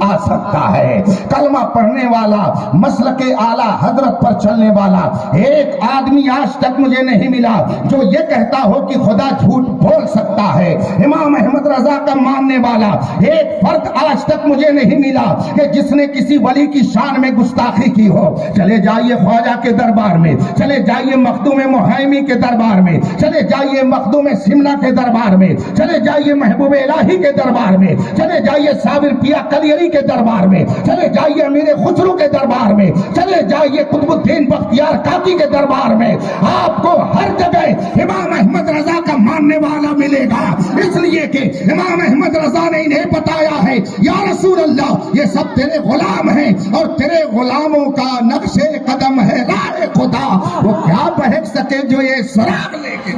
آ سکتا ہے. کلمہ پڑھنے والا, مسلک اعلی حضرت پر چلنے والا ایک آدمی آج تک مجھے نہیں ملا جو یہ کہتا ہو کہ خدا جھوٹ بول سکتا ہے. امام احمد رضا کا ماننے والا ایک فرد آج تک مجھے نہیں ملا کہ جس نے کسی ولی کی شان میں گستاخی کی ہو. چلے جائیے خواجہ کے دربار میں, چلے جائیے مخدوم محیمی کے دربار میں, چلے جائیے مخدوم سمنا کے دربار میں, چلے جائیے محبوب الہی کے دربار میں, چلے جائیے صابر پیا کلیری کے دربار میں, چلے جائیے امیر خسرو کے دربار میں, چلے جائیے قطب الدین بختیار کاکی کے دربار میں, آپ کو ہر جگہ امام احمد رضا کا ماننے والا ملے گا. اس لیے کہ امام احمد رضا نے انہیں بتایا ہے, یا رسول اللہ یہ سب تیرے غلام ہیں اور تیرے غلاموں کا نقش قدم ہے راہ خدا, وہ کیا بہک سکے جو یہ سراغ لے کے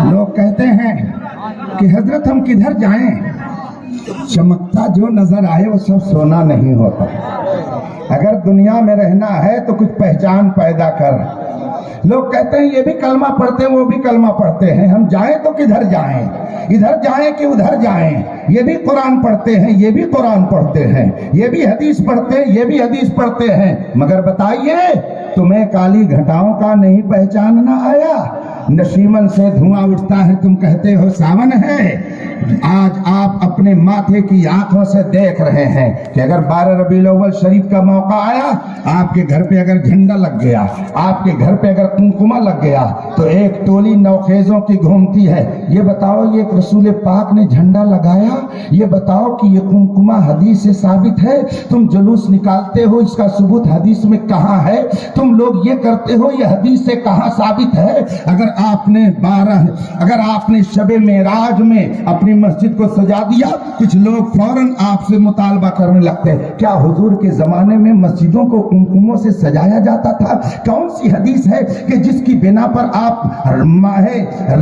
لوگ کہتے ہیں کہ حضرت ہم کدھر جائیں, چمکتا جو نظر آئے وہ سب سونا نہیں ہوتا. اگر دنیا میں رہنا ہے تو کچھ پہچان پیدا کر. لوگ کہتے ہیں یہ بھی کلمہ پڑھتے ہیں وہ بھی کلمہ پڑھتے ہیں, ہم جائیں تو کدھر جائیں, ادھر جائیں کہ ادھر جائیں. یہ بھی قرآن پڑھتے ہیں, یہ بھی قرآن پڑھتے ہیں, یہ بھی حدیث پڑھتے ہیں, یہ بھی حدیث پڑھتے ہیں, مگر بتائیے تمہیں کالی گھٹاؤں کا نہیں پہچاننا آیا؟ نشیمن سے دھواں اٹھتا ہے, تم کہتے ہو ساون ہے. آج آپ اپنے ماتھے کی آنکھوں سے دیکھ رہے ہیں کہ اگر 12 ربیع الاول شریف کا موقع آیا, آپ کے گھر پہ اگر جھنڈا لگ گیا, آپ کے گھر پہ اگر کنکمہ لگ گیا تو ایک ٹولی نوخیزوں کی گھومتی ہے. یہ بتاؤ یہ رسول پاک نے جھنڈا لگایا؟ یہ بتاؤ کہ یہ کنکمہ حدیث سے ثابت ہے؟ تم جلوس نکالتے ہو, اس کا ثبوت حدیث میں کہاں ہے؟ تم لوگ یہ کرتے ہو, یہ حدیث سے کہاں ثابت ہے؟ اگر آپ نے شب معراج میں اپنی مسجد کو سجا دیا, کچھ لوگ فوراً آپ سے مطالبہ کرنے لگتے ہیں کیا حضور کے زمانے میں مسجدوں کو کنکموں سے سجایا جاتا تھا؟ کون سی حدیث ہے کہ جس کی بنا پر آپ ماہ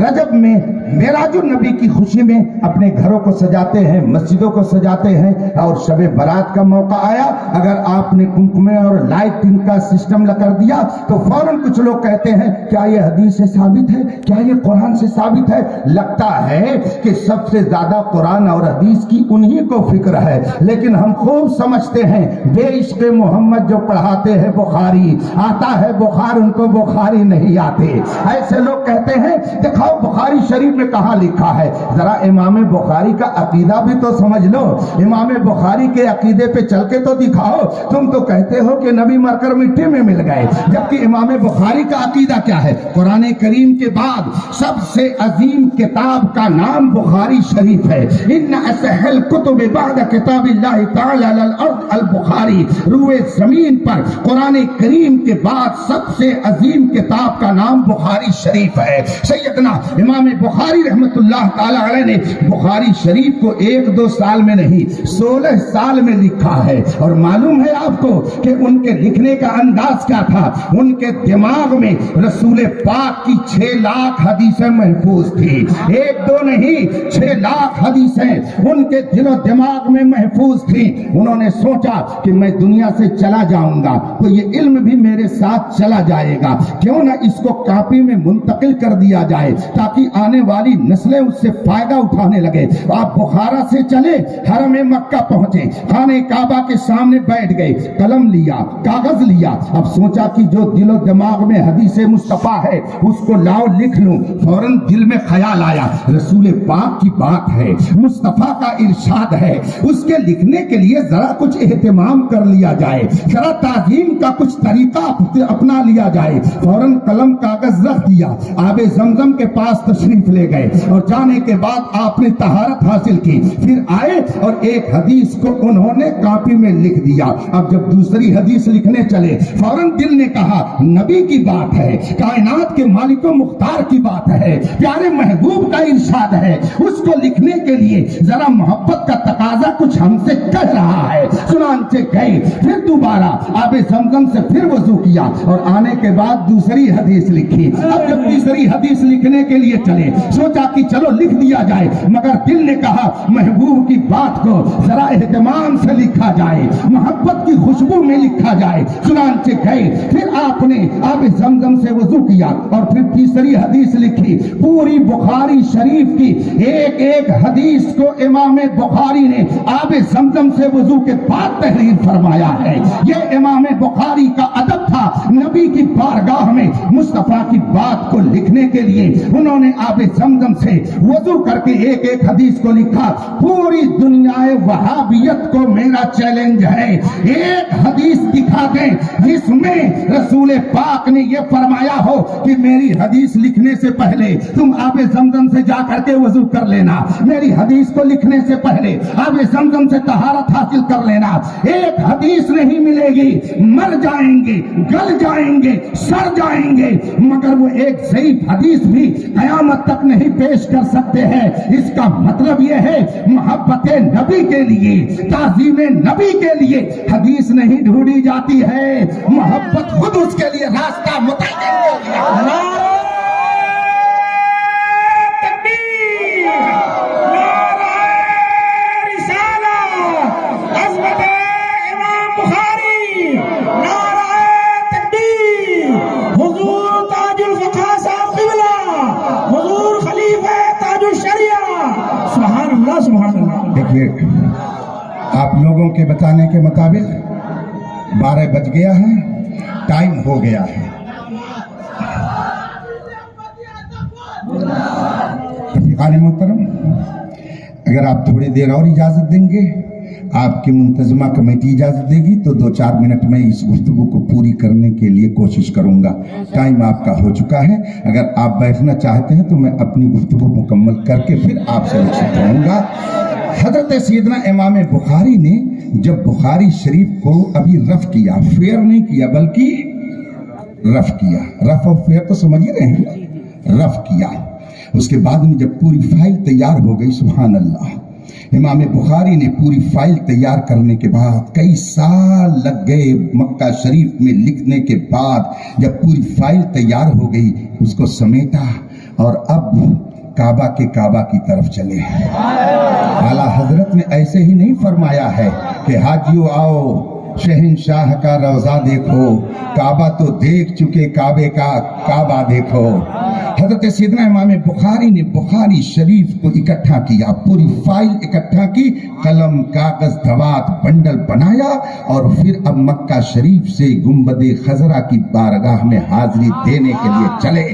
رجب میں معراج النبی کی خوشی میں اپنے گھروں کو سجاتے ہیں, مسجدوں کو سجاتے ہیں, اور شب برات کا موقع آیا اگر آپ نے کنکمے اور لائٹنگ کا سسٹم کر دیا تو فوراً کچھ لوگ کہتے ہیں کیا یہ حدیث سے ثابت ہے, کیا یہ قرآن سے ثابت ہے؟ لگتا ہے کہ سب سے زیادہ قرآن اور حدیث کی انہی کو فکر ہے, لیکن ہم خوب سمجھتے ہیں بے عشق محمد جو پڑھاتے ہیں بخاری, آتا ہے بخار, ان کو بخاری نہیں آتے. ایسے لوگ کہتے ہیں دکھاؤ بخاری شریف میں کہاں لکھا ہے, ذرا امام بخاری کا عقیدہ بھی تو سمجھ لو, امام بخاری کے عقیدے پہ چل کے تو دکھاؤ. تم تو کہتے ہو کہ نبی مر کر مٹی میں مل گئے, جبکہ امام بخاری کا عقیدہ کیا ہے؟ قرآن کریم کے بعد سب سے عظیم کتاب کا نام بخاری شریف ہے. ان اسہل کتب بعد کتاب اللہ تعالی علی الارض البخاری. روئے زمین پر قرآن کریم کے بعد سب سے عظیم کتاب کا نام بخاری شریف ہے. سیدنا امام بخاری رحمت اللہ تعالی علیہ نے بخاری شریف کو 1-2 سال میں نہیں 16 سال میں لکھا ہے. اور معلوم ہے آپ کو کہ ان کے لکھنے کا انداز کیا تھا. ان کے دماغ میں رسول پاک کی 6 لاکھ حدیثیں محفوظ تھی. 1-2 نہیں 6 لاکھ حدیثیں ان کے دل و دماغ میں محفوظ تھی. انہوں نے سوچا کہ میں دنیا سے چلا جاؤں گا تو یہ علم بھی میرے ساتھ چلا جائے گا, کیوں نہ اس کو کاپی میں منتقل کر دیا جائے تاکہ آنے والی نسلیں اس سے فائدہ اٹھانے لگے. آپ بخارا سے چلے, حرم مکہ پہنچے, خانہ کعبہ کے سامنے بیٹھ گئے, قلم لیا, کاغذ لیا. اب سوچا کہ جو دل و دماغ میں حدیث مصطفیٰ ہے اس کو لاؤ لکھ لوں. فوراً دل میں خیال آیا رسول پاک کی بات ہے, مصطفیٰ کا ارشاد ہے, اس کے لکھنے کے لیے ذرا کچھ اہتمام کر لیا جائے, ذرا تعظیم کا کچھ طریقہ اپنا لیا جائے. فوراً قلم کاغذ رکھ دیا, آب زمزم کے پاس تشریف لے گئے اور جانے کے بعد آپ نے طہارت حاصل کی. پھر آئے اور ایک حدیث کو انہوں نے کاپی میں لکھ دیا. اب جب دوسری حدیث لکھنے چلے فوراً دل نے کہا نبی کی بات ہے, کائنات کے مالک و مختار کی بات ہے, پیارے محبوب کا ارشاد ہے, اس کو لکھنے کے لیے ذرا محبت کا تقاضا کچھ ہم سے کہہ رہا ہے. چنانچہ گئے, پھر دوبارہ آب زمزم سے پھر وضو کیا اور آنے کے بعد دوسری حدیث لکھی. اب جب تیسری حدیث لکھنے کے لیے چلے سوچا کہ چلو لکھ دیا جائے, مگر دل نے کہا محبوب کی بات کو ذرا اہتمام سے لکھا جائے, محبت کی خوشبو میں لکھا جائے. چنانچہ گئے, پھر آپ نے آب زمزم سے وضو کیا اور پھر تیسری حدیث لکھی. پوری بخاری شریف کی ایک ایک حدیث کو امام بخاری نے آب زمزم سے وضو کے بعد تحریر فرمایا ہے. یہ امام بخاری کا ادب تھا. نبی کی بارگاہ میں مصطفیٰ کی بات کو لکھنے کے لیے انہوں نے آب زمزم سے وضو کر کے ایک ایک حدیث کو لکھا. پوری دنیا وہابیت کو میرا چیلنج ہے, ایک حدیث دکھا دیں جس میں رسول پاک نے یہ فرمایا ہو کہ میری حدیث لکھنے سے پہلے تم آب زمزم سے جا کر کے وضو کر لینا, میری حدیث کو لکھنے سے پہلے آب زمزم سے طہارت حاصل کر لینا. ایک حدیث نہیں ملے گی, مر جائیں گے, گل جائیں گے, سڑ جائیں گے, مگر وہ ایک ضعیف حدیث بھی قیامت تک نہیں پیش کر سکتے ہیں. اس کا مطلب یہ ہے محبت نبی کے لیے, تعظیم نبی کے لیے حدیث نہیں ڈھونڈی جاتی ہے, محبت خود اس کے لیے راستہ متعین ہوتی ہے. دیکھیے, آپ لوگوں کے بتانے کے مطابق 12 بج گیا ہے, ٹائم ہو گیا ہے. رفیقان محترم, اگر آپ تھوڑی دیر اور اجازت دیں گے, آپ کی منتظمہ کمیٹی اجازت دے گی تو 2-4 منٹ میں اس گفتگو کو پوری کرنے کے لیے کوشش کروں گا. ٹائم آپ کا ہو چکا ہے. اگر آپ بیٹھنا چاہتے ہیں تو میں اپنی گفتگو مکمل کر کے پھر آپ سے رخصت ہوں گا. حضرت سیدنا امام بخاری نے جب بخاری شریف کو ابھی رفع کیا, فیر نہیں کیا بلکہ رفع کیا, رفع و فیر تو سمجھ ہی رہے ہیں, رفع کیا. اس کے بعد میں جب پوری فائل تیار ہو گئی, سبحان اللہ, امام بخاری نے پوری فائل تیار کرنے کے بعد کئی سال لگ گئے. مکہ شریف میں لکھنے کے بعد جب پوری فائل تیار ہو گئی اس کو سمیٹا اور اب کعبہ کی طرف چلے. اعلیٰ حضرت نے ایسے ہی نہیں فرمایا ہے کہ حاجیو آؤ شہنشاہ کا روضہ دیکھو, کعبہ تو دیکھ چکے, کعبے کا کعبہ دیکھو. حضرت سیدنا امام بخاری نے بخاری شریف کو اکٹھا کیا, پوری فائل اکٹھا کی, قلم کاغذ دوات بنڈل بنایا اور پھر اب مکہ شریف سے گنبد خضرا کی بارگاہ میں حاضری دینے کے لیے چلے.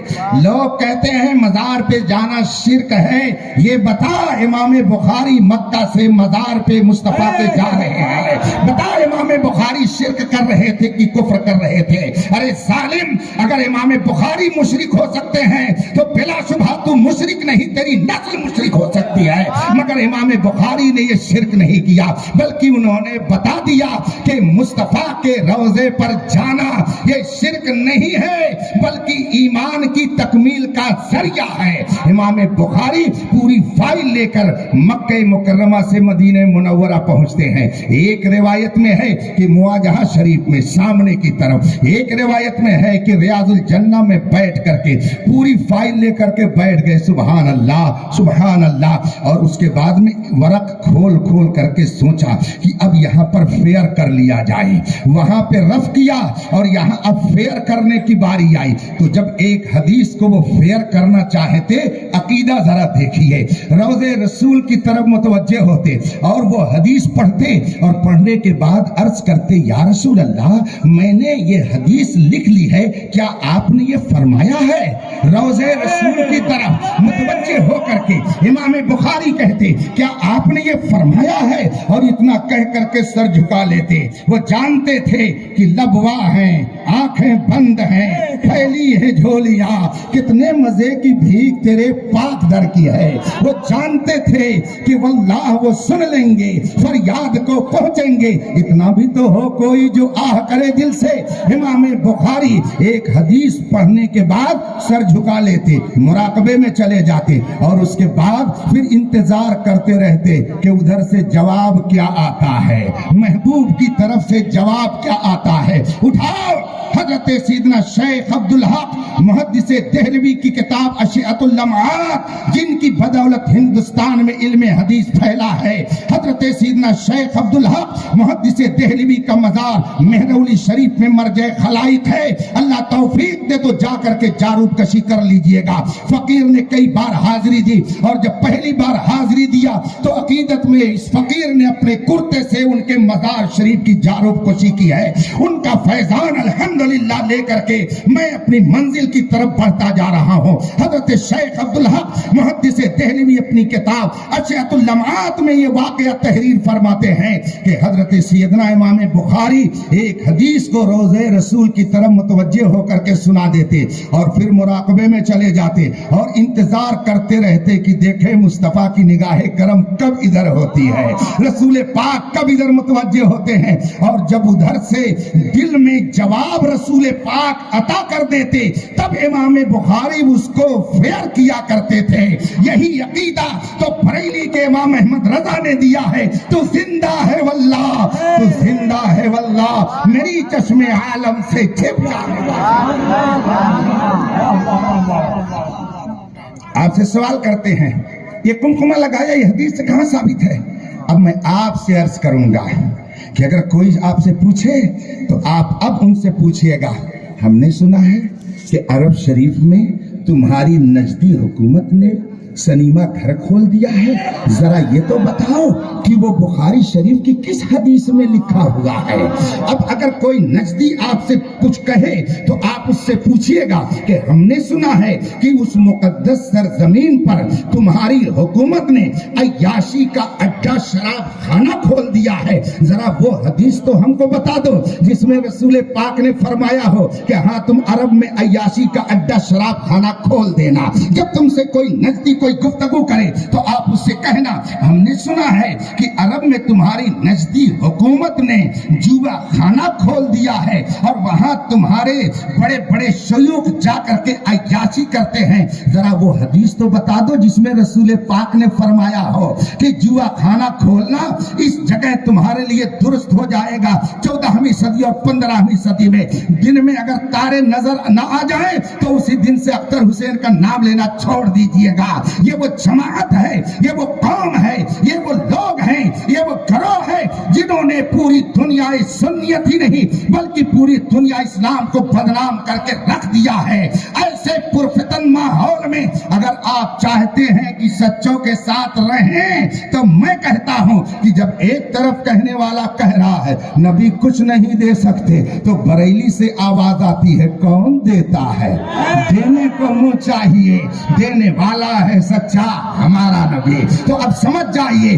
لوگ کہتے ہیں مزار پہ جانا شرک ہے, یہ بتا امام بخاری مکہ سے مزار پہ مصطفیٰ پہ جا رہے ہیں, بتا امام بخاری شرک کر رہے تھے کہ کفر کر رہے تھے؟ ارے ظالم, اگر امام بخاری مشرک ہو سکتے ہیں تو بلا شبہ تو تو مشرک نہیں، تیری نسل مشرک ہو سکتی ہے۔ مگر امام بخاری نے یہ شرک نہیں کیا، بلکہ انہوں نے بتا دیا کہ مصطفیٰ کے روضے پر جانا یہ شرک نہیں ہے بلکہ ایمان کی تکمیل کا ذریعہ ہے۔ امام بخاری پوری فائل لے کر مکہ مکرمہ سے مدینہ منورہ پہنچتے ہیں۔ ایک روایت میں ہے کہ مواجہہ شریف میں سامنے کی طرف، ایک روایت میں ہے کہ ریاض الجنہ میں بیٹھ کر کے پوری فائل لے کر کے بیٹھ گئے۔ سبحان اللہ سبحان اللہ۔ اور اس کے بعد میں ورق کھول کھول کر کے سوچا کہ اب یہاں پر فیئر کر لیا جائے، وہاں پہ رف کیا اور یہاں اب فیئر کرنے کی باری آئی۔ تو جب ایک حدیث کو وہ فیئر کرنا چاہتے، عقیدہ ذرا دیکھیے، روضے رسول کی طرف متوجہ ہوتے اور وہ حدیث پڑھتے اور پڑھنے کے بعد عرض کرتے یا رسول اللہ میں نے یہ حدیث لکھ لی ہے، کیا آپ نے یہ فرمایا ہے؟ روضے رسول کی طرف متوجہ ہو کر کے امام بخاری کہتے کیا آپ نے یہ فرمایا ہے؟ اور اتنا کہہ کر کے سر جھکا لیتے۔ وہ جانتے تھے کہ لب واہ ہیں، آنکھیں بند ہیں، پھیلی ہے جھولیاں، کتنے مزے کی بھیک تیرے پاک در کی ہے۔ وہ جانتے تھے کہ واللہ وہ سن لیں گے، فریاد کو پہنچیں گے، اتنا بھی تو ہو کوئی جو آہ کرے دل سے۔ امام بخاری ایک حدیث پڑھنے کے بعد سر جھکا لیتے، مراقبے میں چلے جاتے اور اس کے بعد پھر انتظار کرتے رہتے کہ ادھر سے جواب کیا آتا ہے، محبوب کی طرف سے جواب کیا آتا ہے۔ اٹھاؤ حضرت سیدنا شیخ عبدالحق محدث دہلوی کی کتاب اشعۃ اللمعات، جن کی بدولت ہندوستان میں علم حدیث پھیلا ہے۔ حضرت سیدنا شیخ عبدالحق محدث دہلوی کا مزار مہرولی شریف میں مرجع خلائق ہے۔ اللہ توفیق دے تو جا کر کے جاروب کشی کر لیجئے گا۔ فقیر نے کئی بار حاضری دی اور جب پہلی بار حاضری دیا تو عقیدت میں اس فقیر نے اپنے کرتے سے ان کے مزار شریف کی جاروب کشی کی ہے۔ ان کا فیضان الحمدللہ لے کر کے میں اپنی منزل کی طرف بڑھتا جا رہا ہوں۔ حضرت شیخ عبدالحق محدث دہلوی اپنی کتاب اشعۃ اللمعات میں یہ واقعہ تحریر فرماتے ہیں کہ حضرت سیدنا امام بخاری ایک حدیث کو روضے رسول کی طرف متوجہ ہو کر کے سنا دیتے اور پھر مراقبے میں چلے جاتے اور انتظار کرتے رہتے کہ دیکھیں مصطفیٰ کی نگاہ کرم کب ادھر ہوتی ہے، رسول پاک کب ادھر متوجہ ہوتے ہیں۔ اور جب ادھر سے دل میں جواب رسول پاک عطا کر دیتے تب امام بخاری اس کو فیئر کیا کرتے تھے۔ یہی عقیدہ تو بریلی کے امام احمد رضا نے دیا ہے، تو زندہ ہے واللہ، تو زندہ ہے واللہ، میری چشم عالم سے چھپ جانے والا۔ آپ سے سوال کرتے ہیں یہ کمکمہ لگایا یہ حدیث سے کہاں ثابت ہے؟ اب میں آپ سے عرض کروں گا کہ اگر کوئی آپ سے پوچھے تو آپ اب ان سے پوچھئے گا، ہم نے سنا ہے کہ عرب شریف میں تمہاری نجدی حکومت نے سنیما گھر کھول دیا ہے، ذرا یہ تو بتاؤ کہ وہ بخاری شریف کی کس حدیث میں لکھا ہوا ہے۔ اب اگر کوئی نجدی آپ سے کچھ کہے تو آپ اس سے پوچھئے گا کہ ہم نے سنا ہے کہ اس مقدس سرزمین پر تمہاری حکومت نے عیاشی کا اڈا شراب خانہ کھول دیا ہے، ذرا وہ حدیث تو ہم کو بتا دو جس میں رسول پاک نے فرمایا ہو کہ ہاں تم عرب میں عیاشی کا اڈا شراب خانہ کھول دینا۔ جب تم سے کوئی نجدی کوئی گفتگو کرے تو آپ اس سے کہنا ہم نے سنا ہے کہ عرب میں تمہاری نجدی حکومت نے جوا خانہ کھول دیا ہے اور وہاں تمہارے بڑے بڑے شیوخ جا کر کے عیاشی کرتے ہیں، ذرا وہ حدیث تو بتا دو جس میں رسول پاک نے فرمایا ہو کہ جوا خانہ کھولنا اس جگہ تمہارے لیے درست ہو جائے گا۔ 14ویں صدی اور 15ویں صدی میں دن میں اگر تارے نظر نہ آ جائیں تو اسی دن سے اختر حسین کا نام لینا چھوڑ دیجئے گا۔ یہ وہ جماعت ہے، یہ وہ قوم ہے، یہ وہ لوگ ہیں، یہ وہ گروہ ہے جنہوں نے پوری دنیا سنیت ہی نہیں بلکہ پوری دنیا اسلام کو بدنام کر کے رکھ دیا ہے۔ ایسے پرفتن ماحول میں اگر آپ چاہتے ہیں کہ سچوں کے ساتھ رہیں تو میں کہتا ہوں کہ جب ایک طرف کہنے والا کہہ رہا ہے نبی کچھ نہیں دے سکتے تو بریلی سے آواز آتی ہے کون دیتا ہے؟ دینے کو منہ چاہیے، دینے والا ہے سچا ہمارا نبی۔ تو اب سمجھ جائیے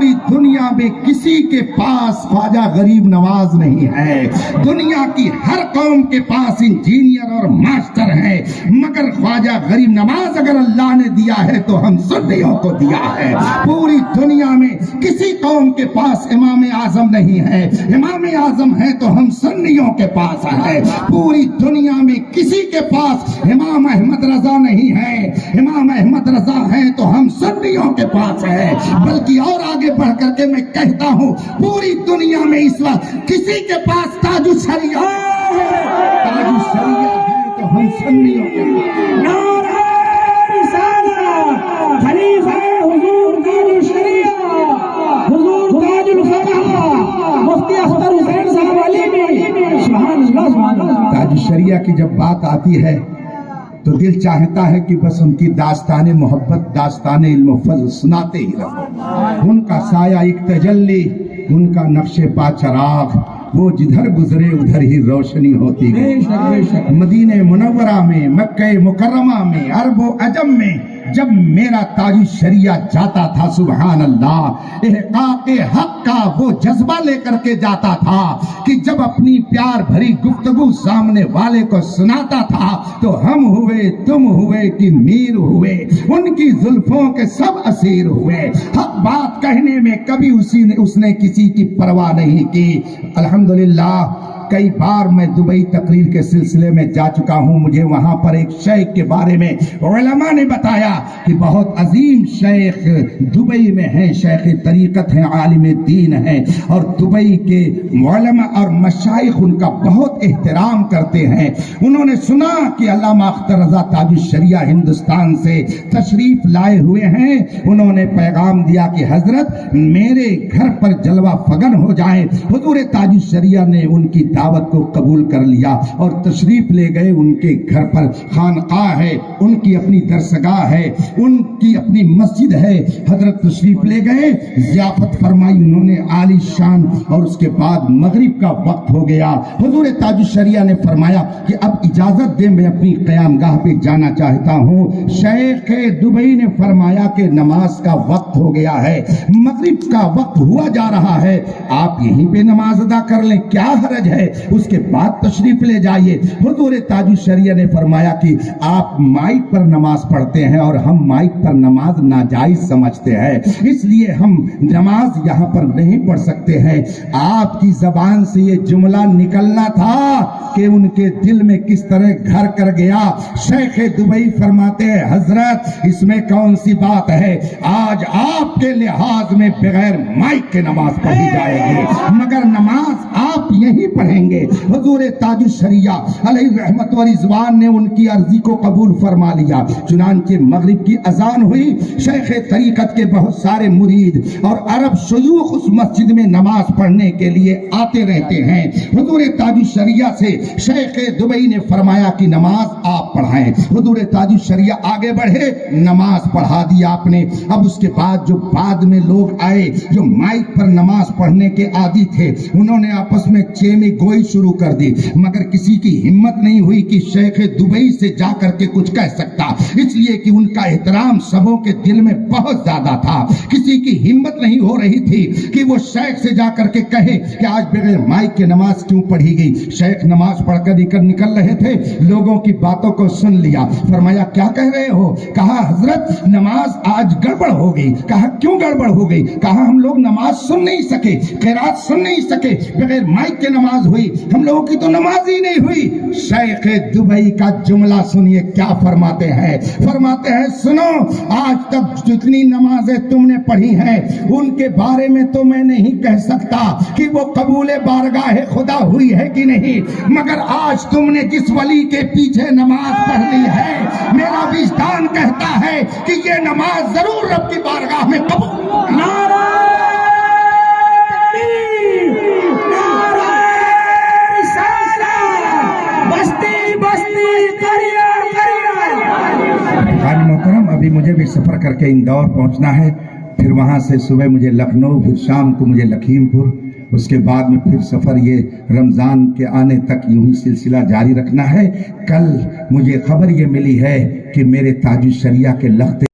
پوری دنیا میں کسی کے پاس خواجہ غریب نواز نہیں ہے. دنیا کی ہر قوم کے پاس انجینئر اور ماسٹر ہے، مگر خواجہ غریب نواز اگر اللہ نے دیا ہے تو ہم سنیوں کو دیا ہے. پوری دنیا میں کسی قوم کے پاس امام اعظم نہیں ہے، امام اعظم ہے تو ہم سنیوں کے پاس ہے. پوری دنیا میں کسی کے پاس امام احمد رضا نہیں ہے، امام احمد رضا ہے تو ہم سنیوں کے پاس ہے. بلکہ اور آگے بڑھ کر کے میں کہتا ہوں پوری دنیا میں اس وقت کسی کے پاس تاج الشریعہ ہے، تاج الشریعہ ہے تو ہم سنیوں کے پاس. نعرہ رسالت، خلیفہ حضور تاج الشریعہ، حضور تاج الفقہ، مفتی اختر حسین صاحب علیمی، سبحان اللہ سبحان اللہ. تاج الشریعہ کی جب بات آتی ہے تو دل چاہتا ہے کہ بس ان کی داستان محبت، داستان علم و فضل سناتے ہی رہو. ان کا سایہ ایک تجلی، ان کا نقش پا چراغ، وہ جدھر گزرے ادھر ہی روشنی ہوتی گئی. مدینہ منورہ میں، مکہ مکرمہ میں، عرب و عجم میں جب میرا تاج الشریعہ جاتا تھا سبحان اللہ، احقاق حق کا وہ جذبہ لے کر کے جاتا تھا کہ جب اپنی پیار بھری گفتگو سامنے والے کو سناتا تھا تو ہم ہوئے، تم ہوئے کہ میر ہوئے، ان کی زلفوں کے سب اسیر ہوئے. حق بات کہنے میں کبھی اس نے کسی کی پرواہ نہیں کی. الحمدللہ کئی بار میں دبئی تقریر کے سلسلے میں جا چکا ہوں. مجھے وہاں پر ایک شیخ کے بارے میں علماء نے بتایا کہ بہت عظیم شیخ دبئی میں ہیں، شیخ طریقت ہیں، عالم دین ہیں، اور دبئی کے علماء اور مشائخ ان کا بہت احترام کرتے ہیں. انہوں نے سنا کہ علامہ اختر رضا تاج الشریعہ ہندوستان سے تشریف لائے ہوئے ہیں. انہوں نے پیغام دیا کہ حضرت میرے گھر پر جلوہ فگن ہو جائیں. حضور تاج الشریعہ نے ان کی دعوت کو قبول کر لیا اور تشریف لے گئے. ان کے گھر پر خانقاہ ہے، ان کی اپنی درسگاہ ہے، ان کی اپنی مسجد ہے. حضرت تشریف لے گئے، ضیافت فرمائی انہوں نے عالی شان، اور اس کے بعد مغرب کا وقت ہو گیا. حضور تاج الشریعہ نے فرمایا کہ اب اجازت دیں، میں اپنی قیام گاہ پہ جانا چاہتا ہوں. شیخ دبئی نے فرمایا کہ نماز کا وقت ہو گیا ہے، مغرب کا وقت ہوا جا رہا ہے، آپ یہیں پہ نماز ادا کر لیں، کیا حرج ہے، اس کے بعد تشریف لے جائیے. حضور تاج الشریعہ نے فرمایا کہ آپ مائک پر نماز پڑھتے ہیں اور ہم مائک پر نماز ناجائز سمجھتے ہیں، اس لیے ہم نماز یہاں پر نہیں پڑھ سکتے ہیں. آپ کی زبان سے یہ جملہ نکلنا تھا کہ ان کے دل میں کس طرح گھر کر گیا. شیخ دبئی فرماتے ہیں حضرت اس میں کون سی بات ہے، آج آپ کے لحاظ میں بغیر مائک کے نماز پڑھی جائے گی، مگر نماز آپ یہی پڑھیں گے. حضور تاج الشریعہ علیہ رحمت و رضوان نے ان کی عرضی کو قبول فرما لیا. چنانچہ مغرب کی اذان ہوئی. شیخ طریقت کے بہت سارے مرید اور عرب شیوخ اس مسجد میں نماز پڑھنے کے لیے آتے رہتے ہیں. حضور تاج الشریعہ سے شیخ دبئی نے فرمایا کہ نماز آپ پڑھائیں. حضور تاج الشریعہ آگے بڑھے، نماز پڑھا دی آپ نے. اب اس کے بعد جو بعد میں لوگ آئے جو مائک پر نماز پڑھنے کے عادی تھے، انہوں نے آپس میں چیمی گوئی شروع کر دی، مگر کسی کی ہمت نہیں ہوئی کہ شیخ دبئی سے جا کر کے کچھ کہہ سکتا، اس لیے کہ ان کا احترام سبوں کے دل میں بہت زیادہ تھا. کسی کی ہمت نہیں ہو رہی تھی کہ وہ شیخ سے جا کر کے کہے کہ آج بغیر مائک کے نماز کیوں پڑھی گئی. شیخ نماز پڑھ کر نکل رہے تھے، لوگوں کی باتوں کو سن لیا. فرمایا کیا کہہ رہے ہو؟ کہا حضرت نماز آج گڑبڑ ہو گئی. کہا کیوں گڑبڑ ہو گئی؟ کہا ہم لوگ نماز سن نہیں سکے، قرات سن نہیں سکے، بغیر مائک کے نماز ہوئی، ہم لوگوں کی تو نماز ہی نہیں ہوئی. شیخ دبئی کا جملہ سنیے کیا فرماتے ہیں. فرماتے ہیں سنو، آج تک جتنی نمازیں تم نے پڑھی ہیں ان کے بارے میں تو میں نہیں کہہ سکتا کہ وہ قبول بارگاہ خدا ہوئی ہے کہ نہیں، مگر آج تم نے جس ولی کے پیچھے نماز پڑھ لی ہے، میرا وجدان کہتا ہے کہ یہ نماز ضرور رب کی بارگاہ میں قبول. نعرہ محترم ابھی مجھے بھی سفر کر کے اندور پہنچنا ہے، پھر وہاں سے صبح مجھے لکھنؤ، پھر شام کو مجھے لکھیم پور، اس کے بعد میں پھر سفر یہ رمضان کے آنے تک یوں ہی سلسلہ جاری رکھنا ہے. کل مجھے خبر یہ ملی ہے کہ میرے تاج الشریعہ کے لخت